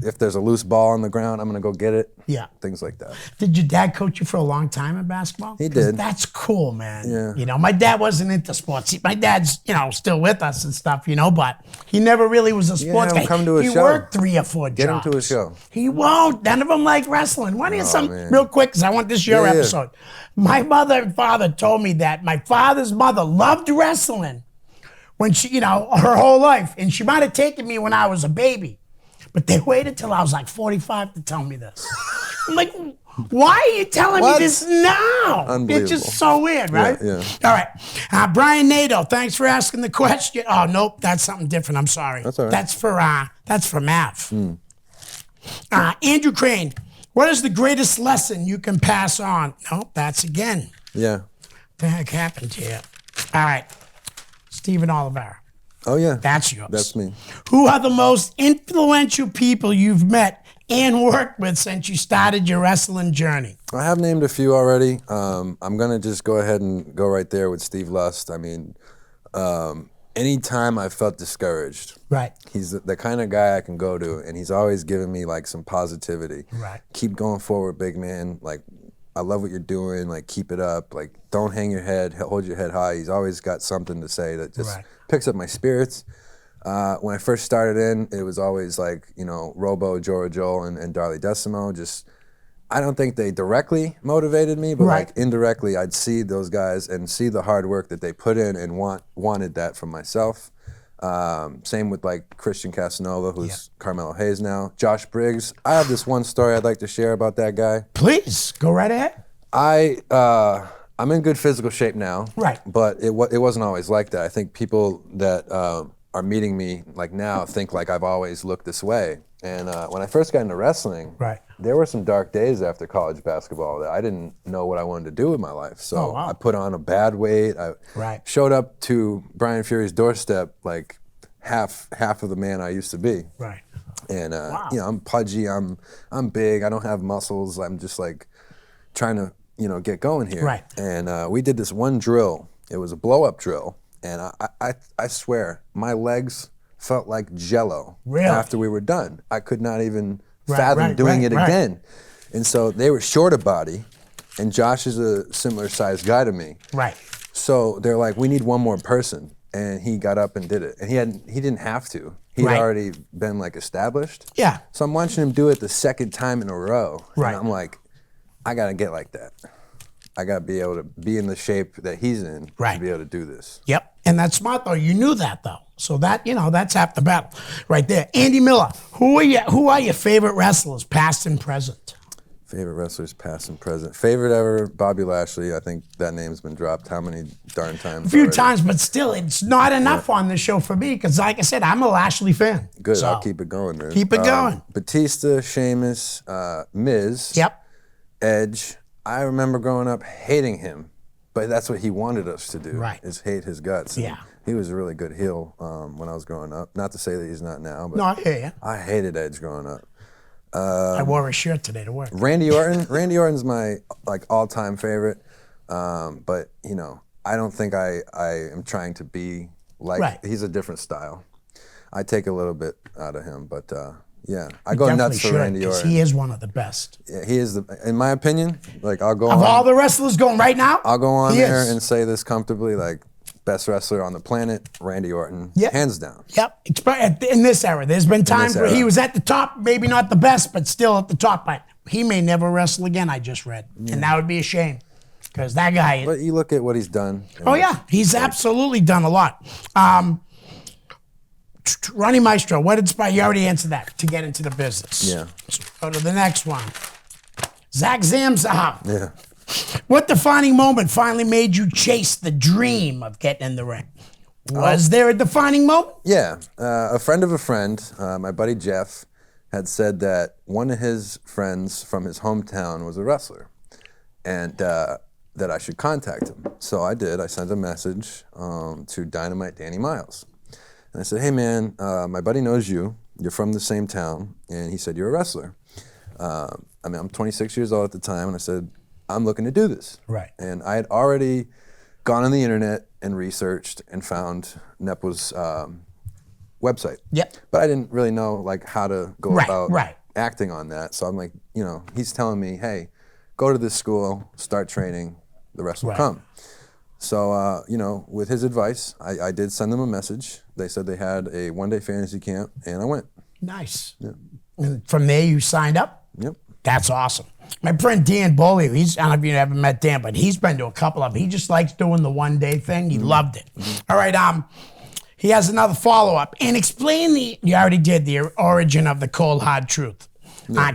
Speaker 2: if there's a loose ball on the ground, I'm gonna go get it.
Speaker 1: Yeah.
Speaker 2: Things like that.
Speaker 1: Did your dad coach you for a long time in basketball?
Speaker 2: He
Speaker 1: 'Cause
Speaker 2: did.
Speaker 1: That's cool, man.
Speaker 2: Yeah.
Speaker 1: You know, my dad wasn't into sports. My dad's, still with us and stuff, but he never really was a sports
Speaker 2: him
Speaker 1: guy.
Speaker 2: come to a
Speaker 1: he
Speaker 2: show.
Speaker 1: worked 3 or 4
Speaker 2: Get
Speaker 1: jobs.
Speaker 2: him to a show.
Speaker 1: He won't. None of them like wrestling. Why don't you some
Speaker 2: man.
Speaker 1: real quick? Because I want this your
Speaker 2: Yeah, yeah.
Speaker 1: episode. My mother and father told me that my father's mother loved wrestling when she, her whole life, and she might have taken me when I was a baby. But they waited till I was like 45 to tell me this. I'm like, why are you telling me this now?
Speaker 2: Unbelievable.
Speaker 1: It's just so weird, right?
Speaker 2: Yeah.
Speaker 1: All right. Brian Nato, thanks for asking the question. Oh, nope, that's something different. I'm sorry.
Speaker 2: That's all right.
Speaker 1: That's for Mav. Andrew Crane, what is the greatest lesson you can pass on? Nope, that's again.
Speaker 2: Yeah.
Speaker 1: What the heck happened to you? All right. Stephen Oliveira.
Speaker 2: Oh yeah.
Speaker 1: That's yours.
Speaker 2: That's me.
Speaker 1: Who are the most influential people you've met and worked with since you started your wrestling journey?
Speaker 2: I have named a few already. I'm gonna just go ahead and go right there with Steve Lust. I mean, anytime I felt discouraged,
Speaker 1: Right.
Speaker 2: he's the kind of guy I can go to, and he's always giving me like some positivity.
Speaker 1: Right.
Speaker 2: Keep going forward, big man. Like, I love what you're doing. Like, keep it up. Like, don't hang your head. Hold your head high. He's always got something to say that just picks up my spirits. When I first started in, it was always like, Robo, Joel, and Darlie Decimo. Just, I don't think they directly motivated me, but like indirectly, I'd see those guys and see the hard work that they put in and wanted that from myself. Same with like Christian Casanova, who's Carmelo Hayes now. Josh Briggs. I have this one story I'd like to share about that guy.
Speaker 1: Please, go right ahead.
Speaker 2: I'm in good physical shape now.
Speaker 1: Right.
Speaker 2: But it wasn't always like that. I think people that are meeting me like now think like I've always looked this way. And when I first got into wrestling, there were some dark days after college basketball that I didn't know what I wanted to do with my life. So I put on a bad weight. I showed up to Brian Fury's doorstep like half of the man I used to be.
Speaker 1: Right.
Speaker 2: And I'm pudgy. I'm big. I don't have muscles. I'm just like trying to get going here.
Speaker 1: Right.
Speaker 2: And we did this one drill. It was a blow-up drill. And I swear, my legs felt like jello after we were done. I could not even fathom doing it again. And so they were short of body, and Josh is a similar sized guy to me.
Speaker 1: Right.
Speaker 2: So they're like, we need one more person. And he got up and did it. And he didn't have to. He'd already been like established.
Speaker 1: Yeah.
Speaker 2: So I'm watching him do it the second time in a row.
Speaker 1: Right.
Speaker 2: And I'm like, I gotta get like that. I gotta be able to be in the shape that he's in to be able to do this.
Speaker 1: Yep. And that's smart though. You knew that though. So that, that's half the battle right there. Andy Miller, who are your favorite wrestlers, past and present?
Speaker 2: Favorite wrestlers, past and present. Favorite ever, Bobby Lashley. I think that name's been dropped how many darn times?
Speaker 1: A few times, but still, it's not enough on this show for me because, like I said, I'm a Lashley fan.
Speaker 2: Good,
Speaker 1: so
Speaker 2: I'll keep it going, man.
Speaker 1: Keep it going.
Speaker 2: Batista, Sheamus, Miz, Edge. I remember growing up hating him, but that's what he wanted us to do, is hate his guts. And he was a really good heel when I was growing up. Not to say that he's not now, but
Speaker 1: no, I hear you.
Speaker 2: I hated Edge growing up.
Speaker 1: I wore a shirt today to work.
Speaker 2: Randy Orton. Randy Orton's my all-time favorite, but I don't think I am trying to be like. He's a different style. I take a little bit out of him, but I go nuts for Randy Orton.
Speaker 1: He is one of the best.
Speaker 2: Yeah, he is in my opinion. Like I'll go
Speaker 1: of
Speaker 2: on,
Speaker 1: all the wrestlers going right now.
Speaker 2: I'll go on there and say this comfortably, like. Best wrestler on the planet, Randy Orton, hands down.
Speaker 1: Yep, in this era. There's been times where he was at the top, maybe not the best, but still at the top. But he may never wrestle again, I just read. And that would be a shame, because that guy...
Speaker 2: But you look at what he's done.
Speaker 1: Oh, yeah, he's absolutely done a lot. Ronnie Maestro, what inspired... You already answered that, to get into the business.
Speaker 2: Yeah.
Speaker 1: So go to the next one. Zach Zamzahab.
Speaker 2: Yeah.
Speaker 1: What defining moment finally made you chase the dream of getting in the ring? Was there a defining moment?
Speaker 2: Yeah. A friend of a friend, my buddy Jeff, had said that one of his friends from his hometown was a wrestler and that I should contact him. So I did. I sent a message to Dynamite Danny Miles. And I said, hey, man, my buddy knows you. You're from the same town. And he said, you're a wrestler. I'm 26 years old at the time. And I said, I'm looking to do this.
Speaker 1: Right.
Speaker 2: And I had already gone on the internet and researched and found Nep was website.
Speaker 1: Yep.
Speaker 2: But I didn't really know like how to go
Speaker 1: Right,
Speaker 2: about
Speaker 1: right.
Speaker 2: acting on that. So I'm like, you know, he's telling me, hey, go to this school, start training, the rest will
Speaker 1: Right.
Speaker 2: come. So, you know, with his advice, I did send them a message. They said they had a one-day fantasy camp, and I went.
Speaker 1: Nice.
Speaker 2: Yeah.
Speaker 1: And from there, you signed up?
Speaker 2: Yep.
Speaker 1: That's awesome. My friend Dan Bolio, I don't know if you ever met Dan, but he's been to a couple of them. He just likes doing the one-day thing. He loved it. All right, he has another follow-up. And explain you already did the origin of the cold, hard truth.
Speaker 2: Yeah.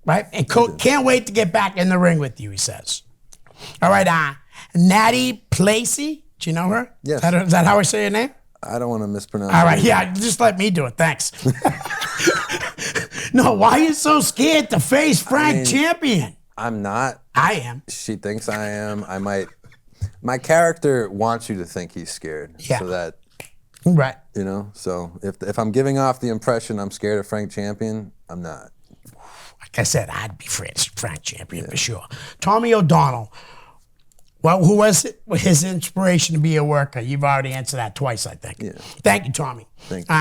Speaker 1: Right? And can't wait to get back in the ring with you, he says. All right, Natty Placey, do you know her?
Speaker 2: Yes.
Speaker 1: Is that how I say her name?
Speaker 2: I don't want to mispronounce
Speaker 1: All right,
Speaker 2: it.
Speaker 1: yeah, just let me do it, thanks. No, why are you so scared to face Frank Champion?
Speaker 2: I'm not.
Speaker 1: I am.
Speaker 2: She thinks I am. I might. My character wants you to think he's scared.
Speaker 1: Yeah.
Speaker 2: So that,
Speaker 1: Right.
Speaker 2: you know, so if I'm giving off the impression I'm scared of Frank Champion, I'm not.
Speaker 1: Like I said, I'd be Frank Champion for sure. Tommy O'Donnell. Well, who was his inspiration to be a worker? You've already answered that twice, I think.
Speaker 2: Yeah.
Speaker 1: Thank you, Tommy.
Speaker 2: Thank you.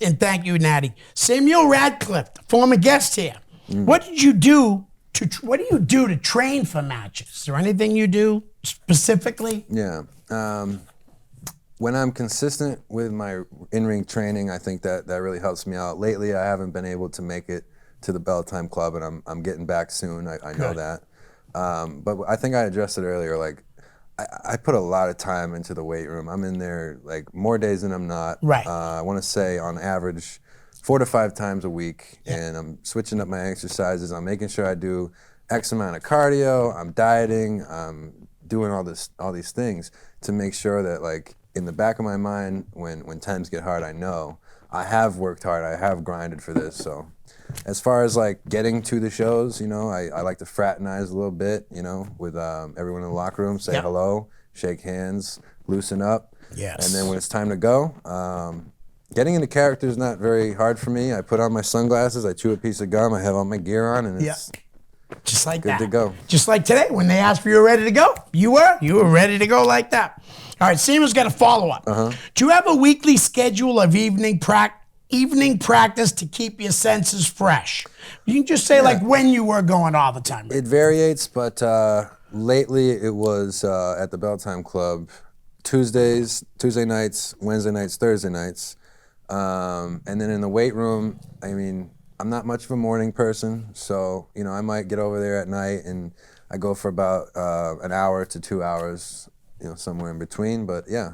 Speaker 1: And thank you, Natty. Samuel Radcliffe, former guest here. What do you do to train for matches? Is there anything you do specifically?
Speaker 2: Yeah. When I'm consistent with my in-ring training, I think that really helps me out. Lately, I haven't been able to make it to the Bell Time Club, and I'm getting back soon. I know that. But I think I addressed it earlier. Like, I put a lot of time into the weight room. I'm in there like more days than I'm not.
Speaker 1: Right.
Speaker 2: I want to say on average 4 to 5 times a week, and I'm switching up my exercises. I'm making sure I do X amount of cardio. I'm dieting. I'm doing all these things to make sure that, like, in the back of my mind, when times get hard, I know I have worked hard. I have grinded for this. So, as far as like getting to the shows, you know, I like to fraternize a little bit, you know, with everyone in the locker room. Say hello, shake hands, loosen up.
Speaker 1: Yes.
Speaker 2: And then when it's time to go, getting into character is not very hard for me. I put on my sunglasses, I chew a piece of gum, I have all my gear on, and it's
Speaker 1: just like
Speaker 2: good
Speaker 1: that.
Speaker 2: to go.
Speaker 1: Just like today, when they asked if you were ready to go, you were ready to go like that. All right, Seamus got a follow-up. Do you have a weekly schedule of evening practice to keep your senses fresh? You can just say like when you were going all the time.
Speaker 2: It varies, but lately it was at the Bell Time Club, Tuesday nights, Wednesday nights, Thursday nights. And then in the weight room, I mean, I'm not much of a morning person, so, you know, I might get over there at night and I go for about an hour to 2 hours, you know, somewhere in between, but yeah.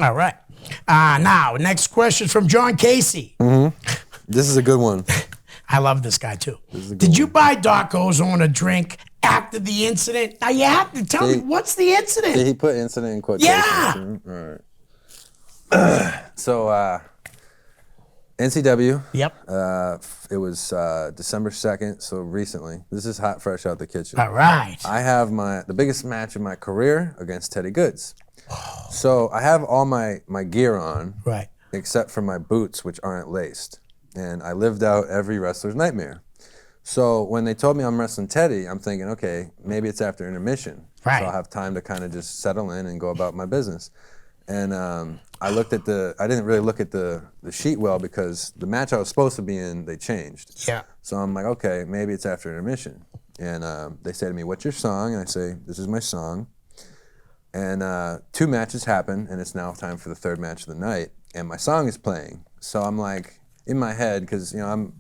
Speaker 1: All right. Now, next question from John Casey.
Speaker 2: This is a good one.
Speaker 1: I love this guy too. Did you buy Doc Ozone a drink after the incident? Now you have to tell me, what's the incident?
Speaker 2: Did he put incident in quotations?
Speaker 1: Yeah.
Speaker 2: All right. So, NCW.
Speaker 1: Yep.
Speaker 2: It was December 2nd, so recently. This is hot, fresh out the kitchen.
Speaker 1: All right.
Speaker 2: I have the biggest match of my career against Teddy Goods. So I have all my gear on,
Speaker 1: Right.
Speaker 2: except for my boots, which aren't laced. And I lived out every wrestler's nightmare. So when they told me I'm wrestling Teddy, I'm thinking, okay, maybe it's after intermission.
Speaker 1: Right.
Speaker 2: So I'll have time to kind of just settle in and go about my business. And I didn't really look at the sheet well because the match I was supposed to be in, they changed.
Speaker 1: Yeah.
Speaker 2: So I'm like, okay, maybe it's after intermission. And they say to me, what's your song? And I say, this is my song. And 2 matches happen, and it's now time for the 3rd match of the night. And my song is playing. So I'm like, in my head, because, you know, I'm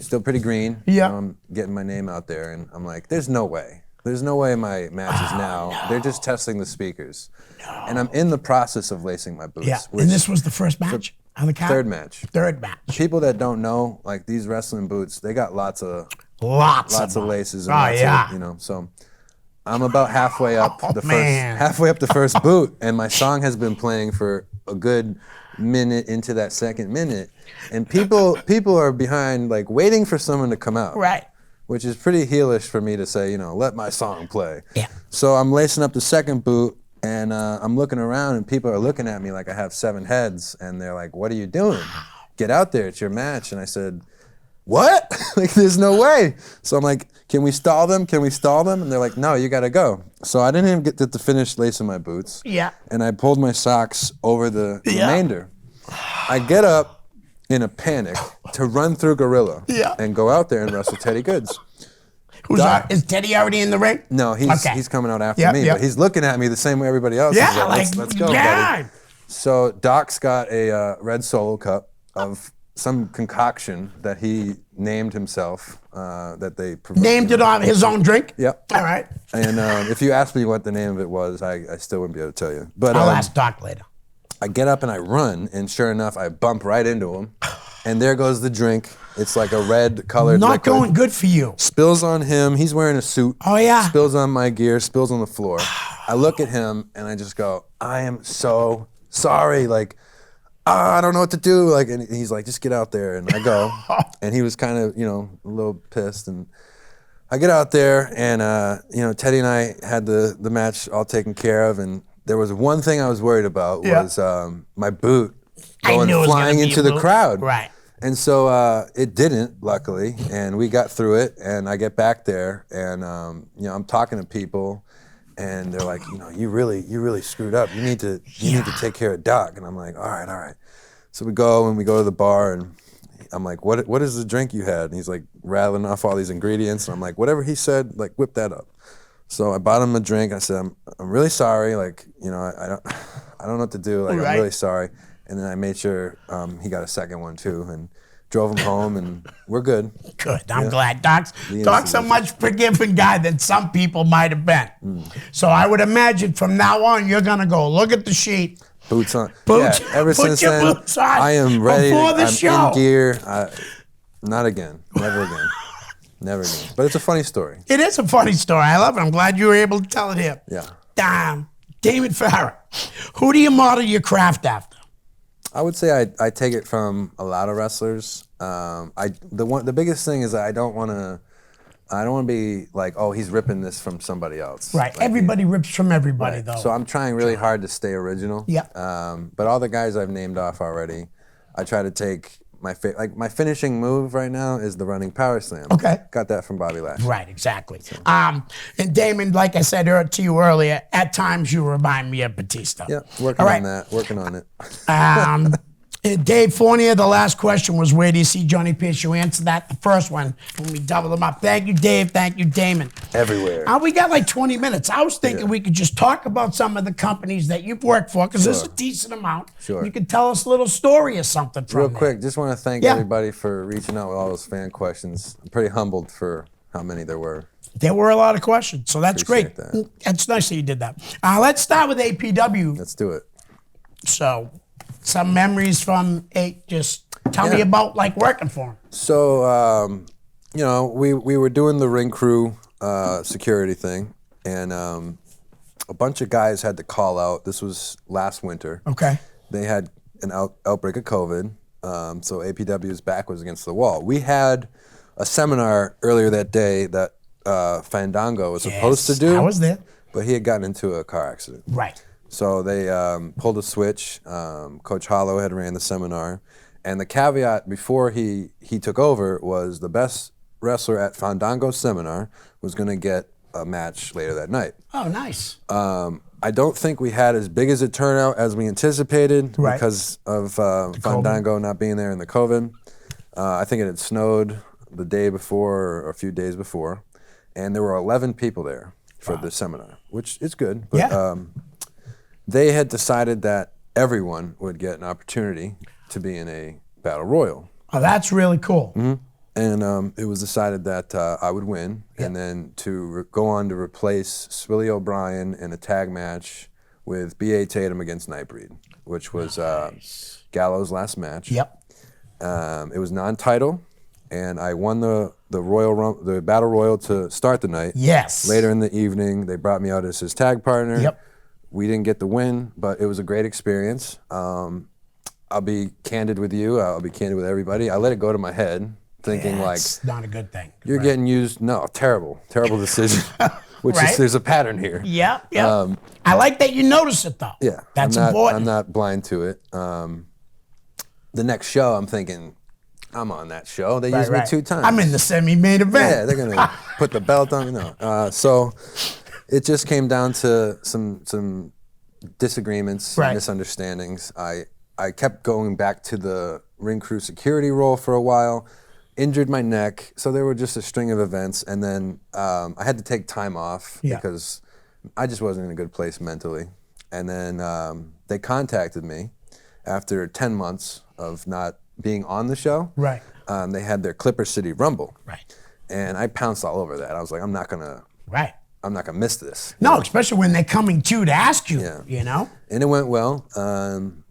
Speaker 2: still pretty green.
Speaker 1: Yeah.
Speaker 2: You know, I'm getting my name out there, and I'm like, there's no way. There's no way my match is now.
Speaker 1: No.
Speaker 2: They're just testing the speakers. No. And I'm in the process of lacing my boots.
Speaker 1: Yeah. And this was the first match on the card?
Speaker 2: 3rd match.
Speaker 1: 3rd match.
Speaker 2: People that don't know, like these wrestling boots, they got lots of
Speaker 1: Lots
Speaker 2: of
Speaker 1: them.
Speaker 2: laces and
Speaker 1: Oh,
Speaker 2: lots
Speaker 1: yeah.
Speaker 2: of, you know, so I'm about halfway up
Speaker 1: man.
Speaker 2: halfway up the first boot, and my song has been playing for a good minute into that 2nd minute, and people are behind, like waiting for someone to come out.
Speaker 1: Right.
Speaker 2: Which is pretty heelish for me to say, you know, let my song play.
Speaker 1: Yeah.
Speaker 2: So I'm lacing up the 2nd boot, and I'm looking around, and people are looking at me like I have 7 heads, and they're like, "What are you doing? Get out there! It's your match." And I said, "What? Like, there's no way." So I'm like, "Can we stall them? Can we stall them?" And they're like, "No, you gotta go." So I didn't even get to finish lacing my boots.
Speaker 1: Yeah.
Speaker 2: And I pulled my socks over the remainder. I get up in a panic to run through Gorilla and go out there and wrestle Teddy Goods.
Speaker 1: Is Teddy already in the ring?
Speaker 2: No, he's coming out after me, but he's looking at me the same way everybody else is. Like, let's go, buddy. So Doc's got a red Solo cup of some concoction that he named himself, that they
Speaker 1: named it on his own drink.
Speaker 2: Yep.
Speaker 1: All right.
Speaker 2: And if you asked me what the name of it was, I still wouldn't be able to tell you. But
Speaker 1: I'll ask Doc later.
Speaker 2: I get up and I run, and sure enough, I bump right into him, and there goes the drink. It's like a red colored
Speaker 1: Not
Speaker 2: liquid.
Speaker 1: going good for you.
Speaker 2: Spills on him. He's wearing a suit.
Speaker 1: Oh, yeah.
Speaker 2: Spills on my gear. Spills on the floor. I look at him and I just go, I am so sorry. Like, I don't know what to do. Like, and he's like, just get out there. And I go, and he was kind of, a little pissed. And I get out there, and Teddy and I had the match all taken care of. And there was one thing I was worried about was my boot going flying into the crowd.
Speaker 1: Right.
Speaker 2: And so it didn't, luckily, and we got through it. And I get back there, and I'm talking to people, and they're like, you really screwed up. You need to take care of Doc. And I'm like, all right. So we go to the bar, and I'm like, what is the drink you had? And he's like rattling off all these ingredients, and I'm like, whatever he said, like whip that up. So I bought him a drink. I said, I'm really sorry. Like, I don't know what to do. Like, I'm really sorry. And then I made sure he got a second one too, and drove him home, and we're good.
Speaker 1: Good. I'm glad. Doc's a much forgiving guy than some people might have been. So I would imagine from now on you're gonna go look at the sheet.
Speaker 2: Boots on.
Speaker 1: Boots.
Speaker 2: Yeah, ever since then,
Speaker 1: boots on
Speaker 2: I am ready.
Speaker 1: Before the
Speaker 2: I'm
Speaker 1: show.
Speaker 2: in gear. Not again. Never again. Never again. But it's a funny story.
Speaker 1: It is a funny story. I love it. I'm glad you were able to tell it here.
Speaker 2: Yeah.
Speaker 1: Damon Farah, who do you model your craft after?
Speaker 2: I would say I take it from a lot of wrestlers. The biggest thing is that I don't want to be like, oh, he's ripping this from somebody else.
Speaker 1: Right.
Speaker 2: Like,
Speaker 1: everybody rips from everybody, though.
Speaker 2: So I'm trying really hard to stay original.
Speaker 1: Yeah.
Speaker 2: But all the guys I've named off already, I try to take my finishing move right now is the running power slam.
Speaker 1: Okay.
Speaker 2: Got that from Bobby Lashley.
Speaker 1: Right, exactly. And Damon, like I said to you earlier, at times you remind me of Batista.
Speaker 2: Yeah, working on that, working on it.
Speaker 1: Dave Fournier, the last question was, where do you see Johnny Pierce? You answered that, the first one, when we doubled them up. Thank you, Dave. Thank you, Damon.
Speaker 2: Everywhere.
Speaker 1: We got like 20 minutes. I was thinking we could just talk about some of the companies that you've worked for, because there's a decent amount.
Speaker 2: Sure.
Speaker 1: You could tell us a little story or something from
Speaker 2: Real
Speaker 1: there.
Speaker 2: quick, just want to thank everybody for reaching out with all those fan questions. I'm pretty humbled for how many there were.
Speaker 1: There were a lot of questions, so that's
Speaker 2: Appreciate
Speaker 1: great.
Speaker 2: that.
Speaker 1: That's nice that you did that. Let's start with APW.
Speaker 2: Let's do it.
Speaker 1: So, some memories from just tell me about like working for him.
Speaker 2: So, we were doing the ring crew security thing, and a bunch of guys had to call out. This was last winter.
Speaker 1: Okay.
Speaker 2: They had an outbreak of COVID, so APW's back was against the wall. We had a seminar earlier that day that Fandango was supposed to do.
Speaker 1: I was there.
Speaker 2: But he had gotten into a car accident.
Speaker 1: Right.
Speaker 2: So they pulled a switch. Coach Hollow had ran the seminar. And the caveat before he took over was the best wrestler at Fandango's seminar was going to get a match later that night.
Speaker 1: Oh, nice.
Speaker 2: I don't think we had as big as a turnout as we anticipated because of Fandango not being there and the COVID. I think it had snowed the day before or a few days before. And there were 11 people there for the seminar, which is good. But they had decided that everyone would get an opportunity to be in a battle royal.
Speaker 1: Oh, that's really cool.
Speaker 2: Mm-hmm. And it was decided that I would win, and then to go on to replace Swilly O'Brien in a tag match with B.A. Tatum against Nightbreed, which was Gallows' last match.
Speaker 1: Yep.
Speaker 2: It was non-title, and I won the battle royal to start the night.
Speaker 1: Yes.
Speaker 2: Later in the evening, they brought me out as his tag partner.
Speaker 1: Yep. We
Speaker 2: didn't get the win, but it was a great experience. I'll be candid with you. I'll be candid with everybody. I let it go to my head, thinking
Speaker 1: it's not a good thing.
Speaker 2: You're getting used. No, terrible decision. Which is there's a pattern here.
Speaker 1: Yeah. I like that you notice it though.
Speaker 2: Yeah,
Speaker 1: that's important.
Speaker 2: I'm not blind to it. The next show, I'm thinking, I'm on that show. They used me 2 times.
Speaker 1: I'm in the semi-main event.
Speaker 2: Yeah, they're gonna put the belt on me. No, so it just came down to some disagreements, misunderstandings. I I kept going back to the ring crew security role for a while, injured my neck. So there were just a string of events. And then I had to take time off because I just wasn't in a good place mentally. And then they contacted me after 10 months of not being on the show.
Speaker 1: Right.
Speaker 2: They had their Clipper City Rumble.
Speaker 1: Right.
Speaker 2: And I pounced all over that. I was like, I'm not gonna miss this.
Speaker 1: No, especially when they're coming to ask you, you know?
Speaker 2: And it went well.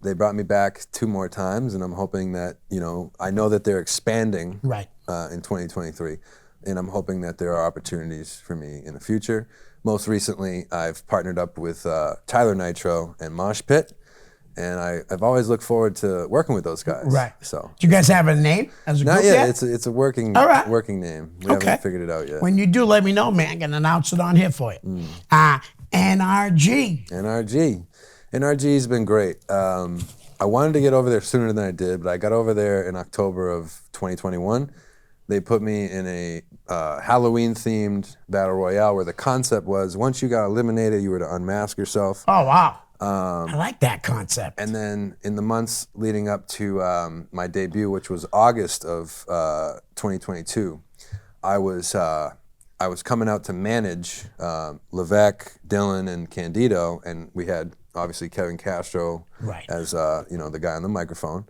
Speaker 2: They brought me back 2 more times, and I'm hoping that, I know that they're expanding in 2023, and I'm hoping that there are opportunities for me in the future. Most recently, I've partnered up with Tyler Nitro and Mosh Pit, and I've always looked forward to working with those guys.
Speaker 1: Right.
Speaker 2: So.
Speaker 1: Do you guys have a name as a group
Speaker 2: Not yet.
Speaker 1: yet?
Speaker 2: It's a working name. We haven't figured it out yet.
Speaker 1: When you do, let me know, man. I can announce it on here for you. NRG.
Speaker 2: NRG's been great. I wanted to get over there sooner than I did, but I got over there in October of 2021. They put me in a Halloween-themed battle royale where the concept was once you got eliminated, you were to unmask yourself.
Speaker 1: Oh, wow. I like that concept.
Speaker 2: And then in the months leading up to my debut, which was August of 2022, I was coming out to manage Levesque, Dylan, and Candido, and we had obviously Kevin Castro as the guy on the microphone.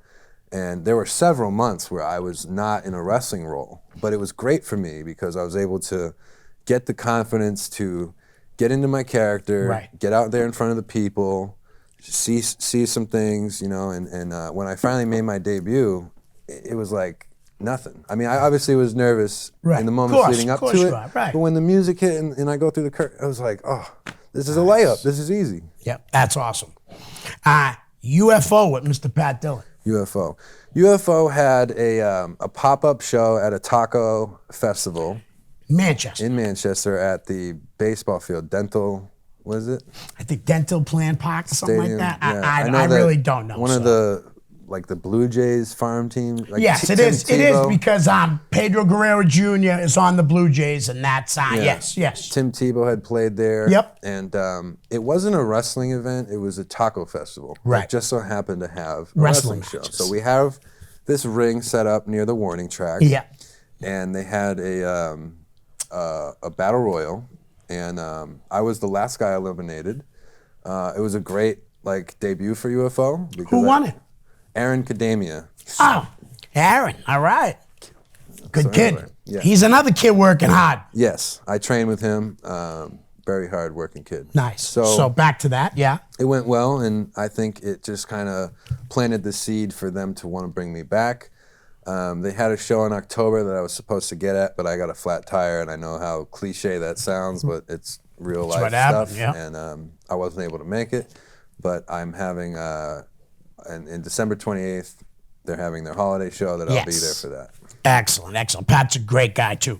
Speaker 2: And there were several months where I was not in a wrestling role, but it was great for me because I was able to get the confidence to get into my character, get out there in front of the people, see some things, and when I finally made my debut, it was like nothing. I mean, I obviously was nervous in the moments leading up to it, but when the music hit and I go through the curtain, I was like, oh, this is a layup. This is easy.
Speaker 1: Yep, that's awesome. UFO with Mr. Pat Dillon.
Speaker 2: UFO had a pop-up show at a taco festival.
Speaker 1: Manchester.
Speaker 2: In Manchester at the baseball field, what is it?
Speaker 1: I think Dental Plan Park or something like that.
Speaker 2: Yeah.
Speaker 1: I really don't know.
Speaker 2: One of the Blue Jays farm team.
Speaker 1: Yes, it is. It is because Pedro Guerrero Jr. is on the Blue Jays, and that's yes.
Speaker 2: Tim Tebow had played there.
Speaker 1: Yep.
Speaker 2: And it wasn't a wrestling event; it was a taco festival.
Speaker 1: Right.
Speaker 2: It just so happened to have a
Speaker 1: wrestling
Speaker 2: show.
Speaker 1: matches.
Speaker 2: So we have this ring set up near the warning track.
Speaker 1: Yeah.
Speaker 2: And they had a battle royal, and I was the last guy eliminated. It was a great debut for UFO.
Speaker 1: Who won it?
Speaker 2: Aaron Kadamia.
Speaker 1: Oh, Aaron. All right. Good kid.
Speaker 2: Anyway, yeah.
Speaker 1: He's another kid working hard.
Speaker 2: Yes, I trained with him. Very hard working kid.
Speaker 1: Nice. So back to that, yeah.
Speaker 2: It went well, and I think it just kind of planted the seed for them to want to bring me back. They had a show in October that I was supposed to get at, but I got a flat tire, and I know how cliche that sounds, but it's real life stuff, and I wasn't able to make it. But I'm having, in December 28th, they're having their holiday show that I'll be there for that.
Speaker 1: Excellent. Pat's a great guy, too.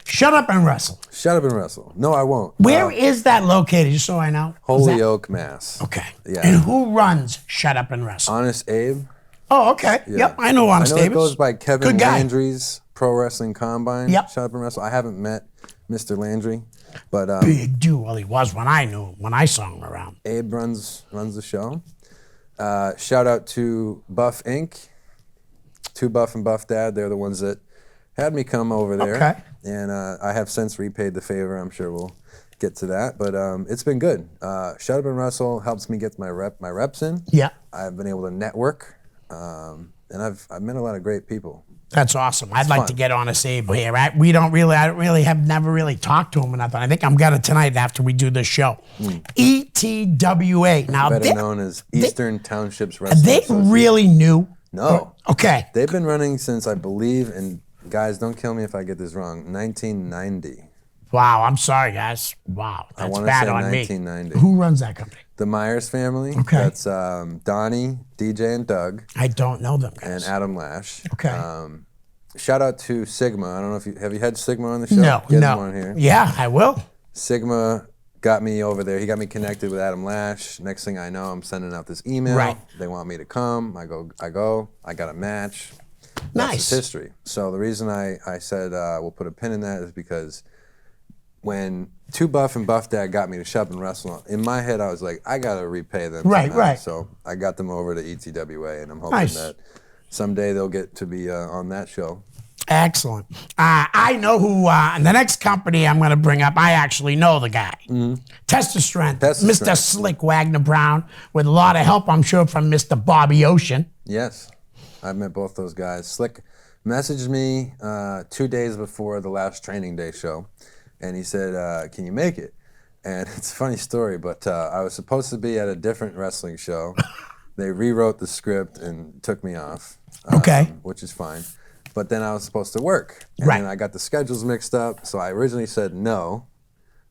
Speaker 1: Shut Up and Wrestle.
Speaker 2: Shut Up and Wrestle. No, I won't.
Speaker 1: Where is that located, just so I know?
Speaker 2: Holyoke, Mass.
Speaker 1: Okay.
Speaker 2: Yeah.
Speaker 1: And who runs Shut Up and Wrestle?
Speaker 2: Honest Abe.
Speaker 1: Oh, okay. Yeah. Yep, I know Honest Abe.
Speaker 2: It goes by Kevin Landry's Pro Wrestling Combine.
Speaker 1: Yep.
Speaker 2: Shut Up and Wrestle. I haven't met Mr. Landry, but
Speaker 1: big dude. Well, he was when I knew him, when I saw him around.
Speaker 2: Abe runs the show. Shout out to Buff Inc. To Buff and Buff Dad. They're the ones that had me come over there.
Speaker 1: Okay.
Speaker 2: And I have since repaid the favor. I'm sure we'll get to that. But it's been good. Shut Up and Wrestle helps me get my reps in.
Speaker 1: Yeah.
Speaker 2: I've been able to network. And I've met a lot of great people.
Speaker 1: That's awesome. I'd like to get Honest Abe here. I have never really talked to him or nothing. I think I'm gonna tonight after we do this show. ETWA. Now,
Speaker 2: better known as Eastern Townships Wrestling
Speaker 1: Are they
Speaker 2: Association.
Speaker 1: really new?
Speaker 2: No.
Speaker 1: Okay.
Speaker 2: They've been running since, I believe, and guys, don't kill me if I get this wrong, 1990.
Speaker 1: Wow, I'm sorry, guys. Wow, that's bad on me.
Speaker 2: 1990.
Speaker 1: Who runs that company?
Speaker 2: The Myers family.
Speaker 1: Okay.
Speaker 2: That's Donnie, DJ, and Doug.
Speaker 1: I don't know them guys.
Speaker 2: And Adam Lash.
Speaker 1: Okay.
Speaker 2: Shout out to Sigma. I don't know if have you had Sigma on the show?
Speaker 1: No,
Speaker 2: Get
Speaker 1: no.
Speaker 2: him on here.
Speaker 1: Yeah, I will.
Speaker 2: Sigma got me over there. He got me connected with Adam Lash. Next thing I know, I'm sending out this email.
Speaker 1: Right.
Speaker 2: They want me to come. I go. I got a match.
Speaker 1: Nice.
Speaker 2: That's history. So the reason I said we'll put a pin in that is because when Too Buff and Buff Dad got me to shop and wrestle, in my head I was like, I gotta repay them.
Speaker 1: Right,
Speaker 2: somehow.
Speaker 1: right.
Speaker 2: So I got them over to ETWA, and I'm hoping
Speaker 1: Nice.
Speaker 2: that someday they'll get to be on that show.
Speaker 1: Excellent. I know who, the next company I'm going to bring up, I actually know the guy. Test of Strength,
Speaker 2: Test of
Speaker 1: Mr.
Speaker 2: Strength.
Speaker 1: Slick Wagner Brown, with a lot of help, I'm sure, from Mr. Bobby Ocean.
Speaker 2: Yes, I've met both those guys. Slick messaged me 2 days before the last training day show, and he said, can you make it? And it's a funny story, but I was supposed to be at a different wrestling show. They rewrote the script and took me off,
Speaker 1: Okay.
Speaker 2: which is fine. But then I was supposed to work, and
Speaker 1: Right.
Speaker 2: then I got the schedules mixed up, so I originally said no.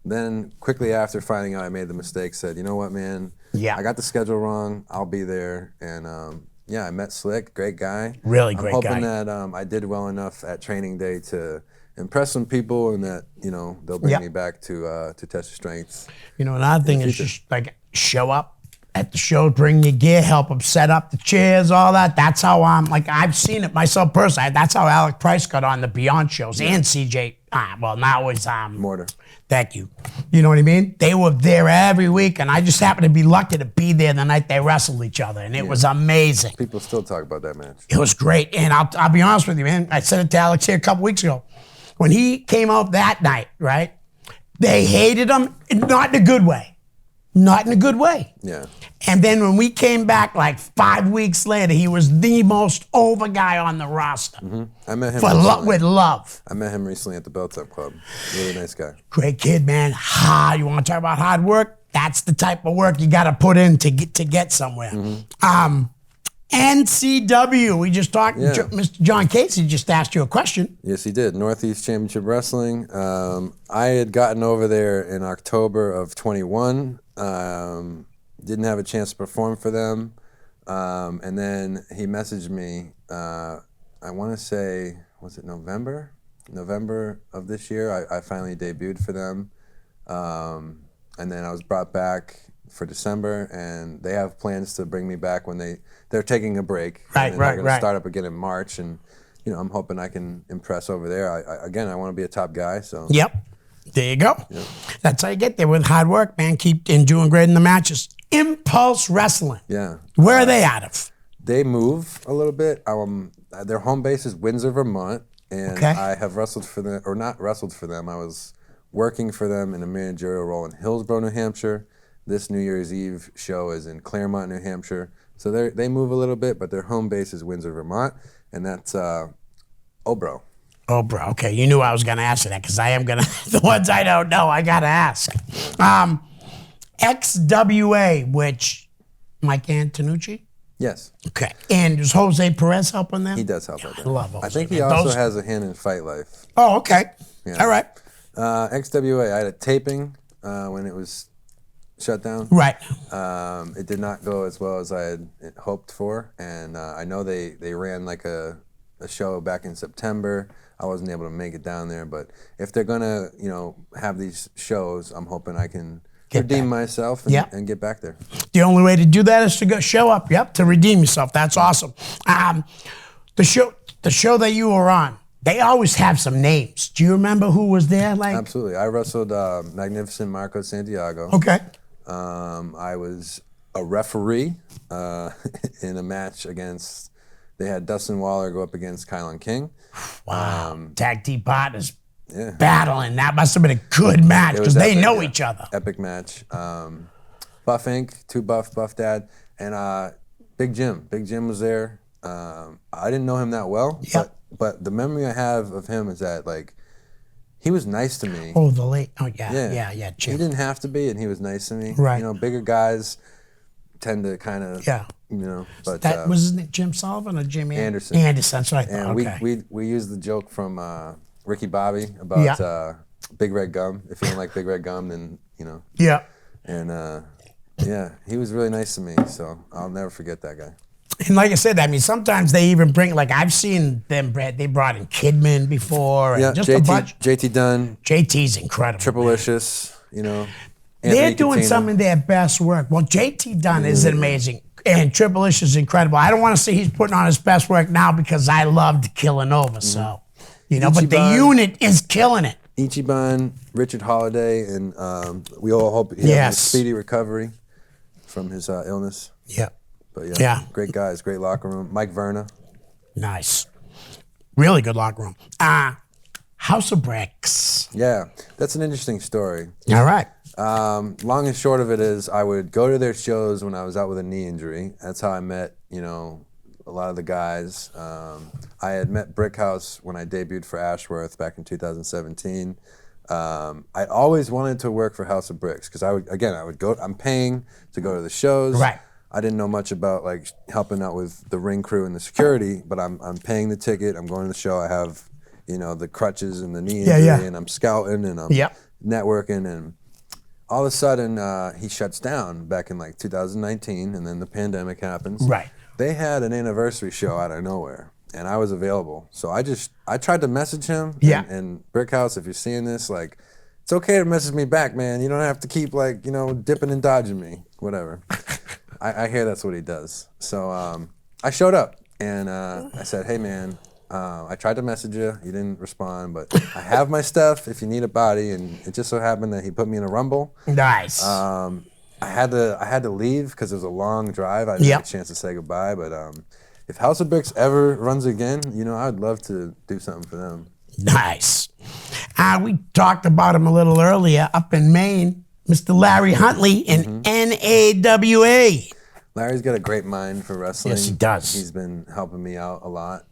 Speaker 2: Then quickly after finding out I made the mistake, said, you know what, man?
Speaker 1: Yeah.
Speaker 2: I got the schedule wrong. I'll be there. And yeah, I met Slick, great guy.
Speaker 1: Really great
Speaker 2: I'm
Speaker 1: guy.
Speaker 2: hoping that I did well enough at training day to impress some people, and that they'll bring
Speaker 1: Yeah.
Speaker 2: me back to Test of Strength.
Speaker 1: Another thing is
Speaker 2: future.
Speaker 1: just like show up at the show, bring your gear, help them set up the chairs, all that. That's how I've seen it myself personally. That's how Alec Price got on the Beyond shows and CJ. Well, now it's
Speaker 2: Mortar.
Speaker 1: Thank you. You know what I mean? They were there every week, and I just happened to be lucky to be there the night they wrestled each other, and it was amazing.
Speaker 2: People still talk about that match.
Speaker 1: It was great, and I'll be honest with you, man. I said it to Alex here a couple weeks ago. When he came out that night, right? They hated him, not in a good way. Not in a good way.
Speaker 2: Yeah.
Speaker 1: And then when we came back like 5 weeks later, he was the most over guy on the roster.
Speaker 2: I met him
Speaker 1: With love.
Speaker 2: I met him recently at the Belt Up Club. Really nice guy.
Speaker 1: Great kid, man. You want to talk about hard work? That's the type of work you got to put in to get somewhere. NCW, we just talked,
Speaker 2: Yeah.
Speaker 1: Mr. John Casey just asked you a question.
Speaker 2: Yes, he did. Northeast Championship Wrestling. I had gotten over there in October of 21. Didn't have a chance to perform for them. And then he messaged me, I want to say, was it November? November of this year, I finally debuted for them. And then I was brought back for December, and they have plans to bring me back when they're taking a break.
Speaker 1: Right,
Speaker 2: and they're going to
Speaker 1: right.
Speaker 2: start up again in March, and I'm hoping I can impress over there. I want to be a top guy, so.
Speaker 1: Yep. There you go. That's how you get there with hard work, man. Keep doing great in the matches. Impulse Wrestling.
Speaker 2: Yeah.
Speaker 1: Where are they out of?
Speaker 2: They move a little bit. Their home base is Windsor, Vermont, and
Speaker 1: Okay.
Speaker 2: I have wrestled for them, or not wrestled for them. I was working for them in a managerial role in Hillsborough, New Hampshire. This New Year's Eve show is in Claremont, New Hampshire. So they move a little bit, but their home base is Windsor, Vermont, and that's Obro.
Speaker 1: Oh, bro. Okay, you knew I was going to ask you that because I am going to. The ones I don't know, I got to ask. XWA, which Mike Antonucci.
Speaker 2: Yes,
Speaker 1: Okay, and does Jose Perez helping them?
Speaker 2: he does help out
Speaker 1: I
Speaker 2: there.
Speaker 1: love Jose.
Speaker 2: I think he
Speaker 1: man.
Speaker 2: also
Speaker 1: Those-
Speaker 2: has a hand in Fight Life.
Speaker 1: Oh, okay.
Speaker 2: Yeah.
Speaker 1: All right.
Speaker 2: XWA, I had a taping when it was shut down.
Speaker 1: Right.
Speaker 2: It did not go as well as I had hoped for, and I know they ran like a show back in September. I wasn't able to make it down there, but if they're gonna, have these shows, I'm hoping I can redeem myself and get back there.
Speaker 1: The only way to do that is to go show up. Yep, to redeem yourself. That's awesome. The show that you were on, they always have some names. Do you remember who was there? Like,
Speaker 2: Absolutely, I wrestled Magnificent Marco Santiago.
Speaker 1: okay,
Speaker 2: I was a referee in a match against. They had Dustin Waller go up against Kylan King.
Speaker 1: wow, tag team partners
Speaker 2: Yeah.
Speaker 1: battling. That must have been a good match
Speaker 2: It
Speaker 1: because
Speaker 2: was
Speaker 1: they
Speaker 2: epic,
Speaker 1: know
Speaker 2: yeah.
Speaker 1: each other.
Speaker 2: Epic match. Buff Inc., Too Buff, Buff Dad, and Big Jim. Big Jim was there. I didn't know him that well,
Speaker 1: Yep.
Speaker 2: but the memory I have of him is that he was nice to me.
Speaker 1: Oh, the late. Oh, yeah,
Speaker 2: He
Speaker 1: Jim.
Speaker 2: didn't have to be, and he was nice to me.
Speaker 1: Right.
Speaker 2: Bigger guys tend to kind of,
Speaker 1: Yeah.
Speaker 2: but
Speaker 1: That was his name, Jim Sullivan or Jim
Speaker 2: Anderson.
Speaker 1: Anderson. That's what I thought.
Speaker 2: and
Speaker 1: Okay.
Speaker 2: we used the joke from Ricky Bobby about Big Red Gum. If you don't like Big Red Gum, then
Speaker 1: Yeah.
Speaker 2: And yeah, he was really nice to me, so I'll never forget that guy.
Speaker 1: And like I said, I mean, sometimes they even bring, like I've seen them, Brad, they brought in Kidman before and
Speaker 2: Yeah,
Speaker 1: just a bunch.
Speaker 2: JT Dunn,
Speaker 1: JT's incredible.
Speaker 2: Triplicious,
Speaker 1: They're
Speaker 2: Anthony
Speaker 1: doing
Speaker 2: Katina.
Speaker 1: some of their best work. Well, JT Dunn is amazing. And Triplicious is incredible. I don't want to say he's putting on his best work now because I loved Killing Over. So, but the
Speaker 2: Ichiban.
Speaker 1: unit is killing it.
Speaker 2: Ichiban, Richard Holiday, and we all hope he has a speedy recovery from his illness.
Speaker 1: Yeah.
Speaker 2: But yeah, great guys, great locker room. Mike Verna.
Speaker 1: Nice. Really good locker room. House of Bricks.
Speaker 2: Yeah, that's an interesting story.
Speaker 1: All right.
Speaker 2: Long and short of it is I would go to their shows when I was out with a knee injury. That's how I met, a lot of the guys. I had met Brickhouse when I debuted for Ashworth back in 2017. I always wanted to work for House of Bricks because I would go, I'm paying to go to the shows.
Speaker 1: Right.
Speaker 2: I didn't know much about like helping out with the ring crew and the security, but I'm paying the ticket, I'm going to the show, I have, the crutches and the knee injury, and I'm scouting and I'm networking, and all of a sudden he shuts down back in like 2019, and then the pandemic happens.
Speaker 1: Right.
Speaker 2: They had an anniversary show out of nowhere, and I was available. So I tried to message him.
Speaker 1: Yeah.
Speaker 2: And Brickhouse, if you're seeing this, like, it's okay to message me back, man. You don't have to keep like, dipping and dodging me, whatever. I hear that's what he does. So I showed up, and I said, hey, man, I tried to message you. You didn't respond, but I have my stuff if you need a body. And it just so happened that he put me in a Rumble.
Speaker 1: Nice.
Speaker 2: I had to leave because it was a long drive. I didn't have a chance to say goodbye. But if House of Bricks ever runs again, I'd love to do something for them.
Speaker 1: Nice. We talked about him a little earlier up in Maine, Mr. Larry Huntley in NAWA.
Speaker 2: Larry's got a great mind for wrestling.
Speaker 1: Yes, he does.
Speaker 2: He's been helping me out a lot.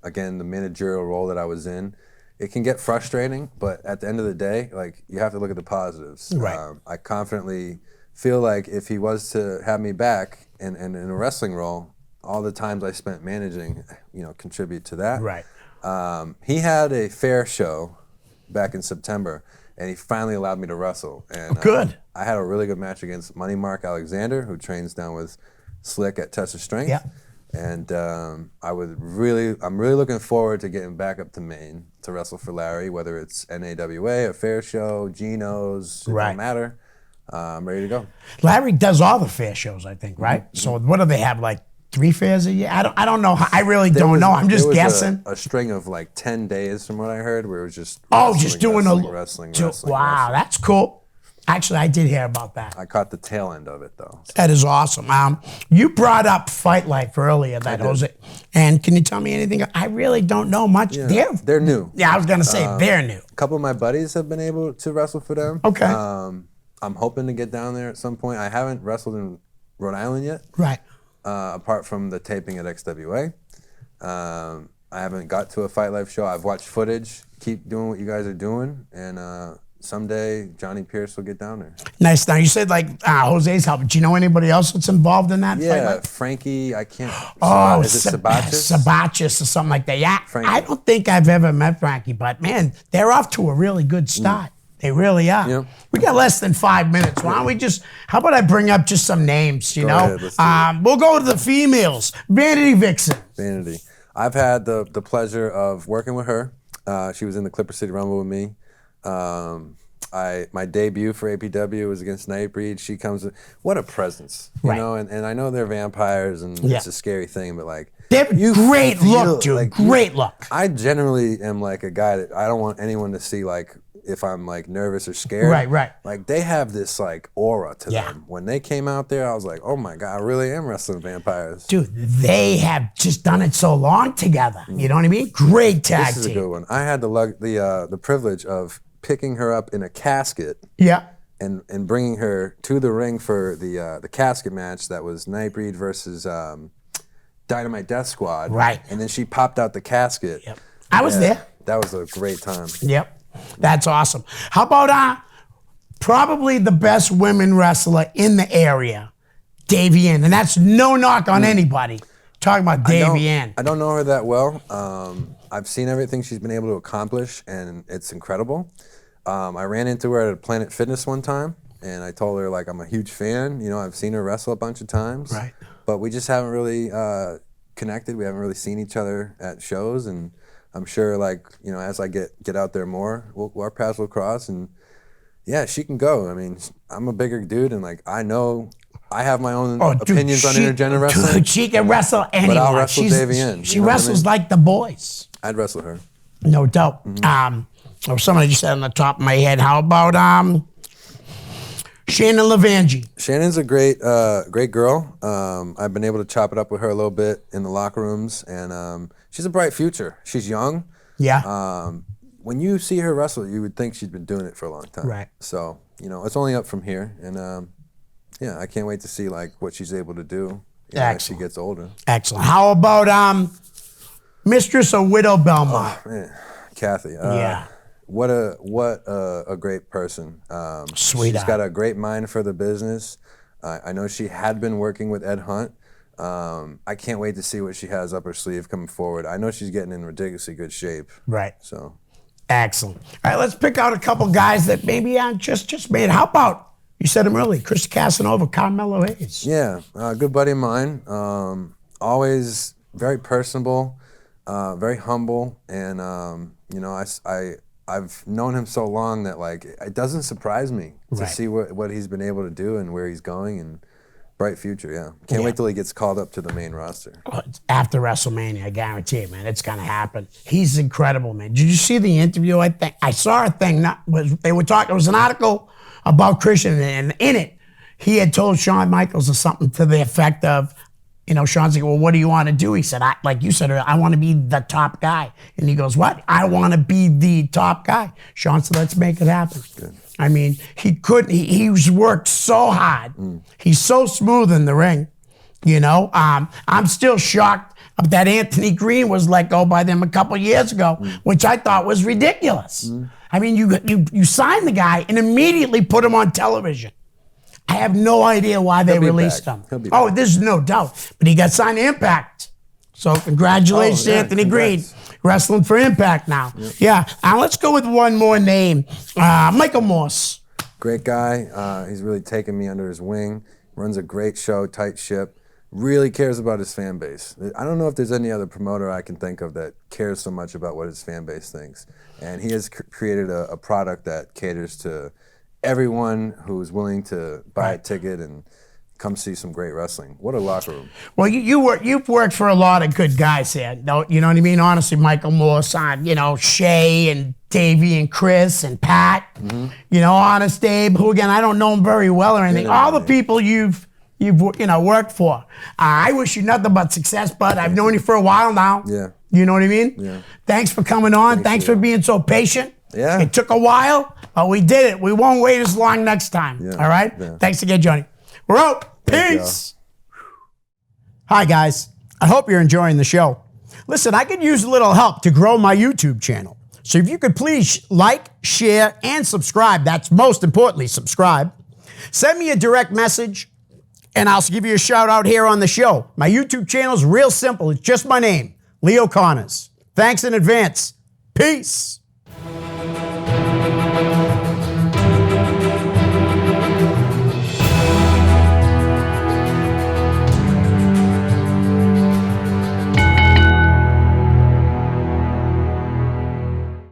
Speaker 2: Again, the managerial role that I was in, it can get frustrating, but at the end of the day, like, you have to look at the positives.
Speaker 1: Right.
Speaker 2: I confidently feel like if he was to have me back and in a wrestling role, all the times I spent managing, contribute to that.
Speaker 1: Right.
Speaker 2: He had a fair show back in September, and he finally allowed me to wrestle. And
Speaker 1: good.
Speaker 2: I had a really good match against Money Mark Alexander, who trains down with Slick at Touch of Strength.
Speaker 1: Yeah.
Speaker 2: And I'm really looking forward to getting back up to Maine to wrestle for Larry, whether it's NAWA, a fair show, Geno's, it don't matter. I'm ready to go.
Speaker 1: Larry does all the fair shows, I think, right? So what do they have, like 3 fairs a year? I don't know. I really don't know. I'm just guessing.
Speaker 2: A string of like 10 days, from what I heard, where it was just
Speaker 1: just doing
Speaker 2: wrestling.
Speaker 1: Wow, that's cool. Actually, I did hear about that.
Speaker 2: I caught the tail end of it though. So.
Speaker 1: That is awesome. You brought up Fight Life earlier, that Jose. And can you tell me anything? I really don't know much.
Speaker 2: Yeah, they're new.
Speaker 1: Yeah, I was gonna say they're new.
Speaker 2: A couple of my buddies have been able to wrestle for them.
Speaker 1: Okay.
Speaker 2: I'm hoping to get down there at some point. I haven't wrestled in Rhode Island yet.
Speaker 1: Right.
Speaker 2: Apart from the taping at XWA. I haven't got to a Fight Life show. I've watched footage. Keep doing what you guys are doing, and someday Johnny Pierce will get down there. Nice.
Speaker 1: Now you said like Jose's helping. Do you know anybody else that's involved in that? Fight Life?
Speaker 2: Frankie. I can't.
Speaker 1: Is it Sabachis? Sabachis or something like that. Yeah. Frankie. I don't think I've ever met Frankie, but man, they're off to a really good start. They really are. Yep. We got less than 5 minutes. Why don't we how about I bring up just some names, you know?
Speaker 2: Ahead, let's do it.
Speaker 1: We'll go to the females. Vanity Vixen.
Speaker 2: Vanity. I've had the pleasure of working with her. She was in the Clipper City Rumble with me. My debut for APW was against Nightbreed. She comes, what a presence, you know? And I know they're vampires and it's a scary thing, but like,
Speaker 1: great look, dude. Like, great look.
Speaker 2: I generally am like a guy that I don't want anyone to see like if I'm like nervous or scared.
Speaker 1: Right.
Speaker 2: Like they have this like aura to them. When they came out there, I was like, oh my God, I really am wrestling vampires.
Speaker 1: Dude, they have just done it so long together. You know what I mean? Great tag team.
Speaker 2: This is a good one. I had the privilege of picking her up in a casket.
Speaker 1: Yeah.
Speaker 2: And bringing her to the ring for the casket match that was Nightbreed versus Dynamite Death Squad.
Speaker 1: Right.
Speaker 2: And then she popped out the casket.
Speaker 1: Yep. I was there.
Speaker 2: That was a great time.
Speaker 1: Yep. That's awesome. How about probably the best women wrestler in the area, Davey Ann, and that's no knock on anybody. Talking about Davey Ann.
Speaker 2: I don't know her that well. I've seen everything she's been able to accomplish, and it's incredible. I ran into her at a Planet Fitness one time, and I told her like I'm a huge fan. You know, I've seen her wrestle a bunch of times,
Speaker 1: right?
Speaker 2: But we just haven't really connected. We haven't really seen each other at shows, and I'm sure, like, you know, as I get out there more, our paths will cross, and yeah, she can go. I mean, I'm a bigger dude, and like I know I have my own opinions on intergender wrestling.
Speaker 1: Dude, she can wrestle anyone.
Speaker 2: But I'll wrestle Davey Ann.
Speaker 1: She wrestles like the boys.
Speaker 2: I'd wrestle her.
Speaker 1: No doubt. Or somebody just said on the top of my head, how about Shannon Levangie?
Speaker 2: Shannon's a great girl. I've been able to chop it up with her a little bit in the locker rooms, and she's a bright future. She's young.
Speaker 1: Yeah.
Speaker 2: When you see her wrestle, you would think she's been doing it for a long time.
Speaker 1: Right.
Speaker 2: So, it's only up from here, and yeah, I can't wait to see like what she's able to do as she gets older.
Speaker 1: Excellent. How about Mistress or Widow Belmont?
Speaker 2: Oh, man. Kathy.
Speaker 1: Yeah.
Speaker 2: What a great person.
Speaker 1: Sweetheart.
Speaker 2: She's got a great mind for the business. I know she had been working with Ed Hunt. I can't wait to see what she has up her sleeve coming forward. I know she's getting in ridiculously good shape.
Speaker 1: Right.
Speaker 2: So.
Speaker 1: Excellent. All right, let's pick out a couple guys that maybe aren't just made. How about, you said him early, Chris Casanova, Carmelo Hayes?
Speaker 2: Yeah, a good buddy of mine. Always very personable, very humble, and I've known him so long that like it doesn't surprise me to see what he's been able to do and where he's going, and bright future. Yeah, can't wait till he gets called up to the main roster.
Speaker 1: After WrestleMania, I guarantee it, man. It's gonna happen. He's incredible, man. Did you see the interview? I think I saw a thing. They were talking. It was an article about Christian, and in it, he had told Shawn Michaels or something to the effect of, Shawn's like, well, what do you want to do? He said, like you said, I want to be the top guy. And he goes, what? I want to be the top guy. Shawn said, let's make it happen.
Speaker 2: Good.
Speaker 1: I mean, he couldn't, he's worked so hard. He's so smooth in the ring, I'm still shocked that Anthony Green was let go by them a couple years ago, which I thought was ridiculous. I mean, you signed the guy and immediately put him on television. I have no idea why they released him. Oh, there's no doubt. But he got signed to Impact. So congratulations to Anthony Green. Wrestling for Impact now. Yep. Yeah. Let's go with one more name. Michael Morse.
Speaker 2: Great guy. He's really taken me under his wing. Runs a great show, tight ship. Really cares about his fan base. I don't know if there's any other promoter I can think of that cares so much about what his fan base thinks. And he has created a product that caters to everyone who's willing to buy a ticket and come see some great wrestling. What a locker room.
Speaker 1: Well, you've worked for a lot of good guys here. You know what I mean? Honestly, Michael Morse on, Shay and Davey and Chris and Pat. Honest Abe, who again, I don't know him very well or anything. All the people you've worked for. I wish you nothing but success, bud. I've known you for a while now.
Speaker 2: Yeah.
Speaker 1: You know what I mean?
Speaker 2: Yeah.
Speaker 1: Thanks for coming on. Thanks for being so patient.
Speaker 2: Yeah.
Speaker 1: It took a while, but we did it. We won't wait as long next time.
Speaker 2: Yeah.
Speaker 1: All right?
Speaker 2: Yeah.
Speaker 1: Thanks again, Johnny. We're out. Peace. Hi, guys. I hope you're enjoying the show. Listen, I could use a little help to grow my YouTube channel. So if you could please like, share, and subscribe. That's most importantly, subscribe. Send me a direct message, and I'll give you a shout out here on the show. My YouTube channel is real simple. It's just my name, Leo Connors. Thanks in advance. Peace.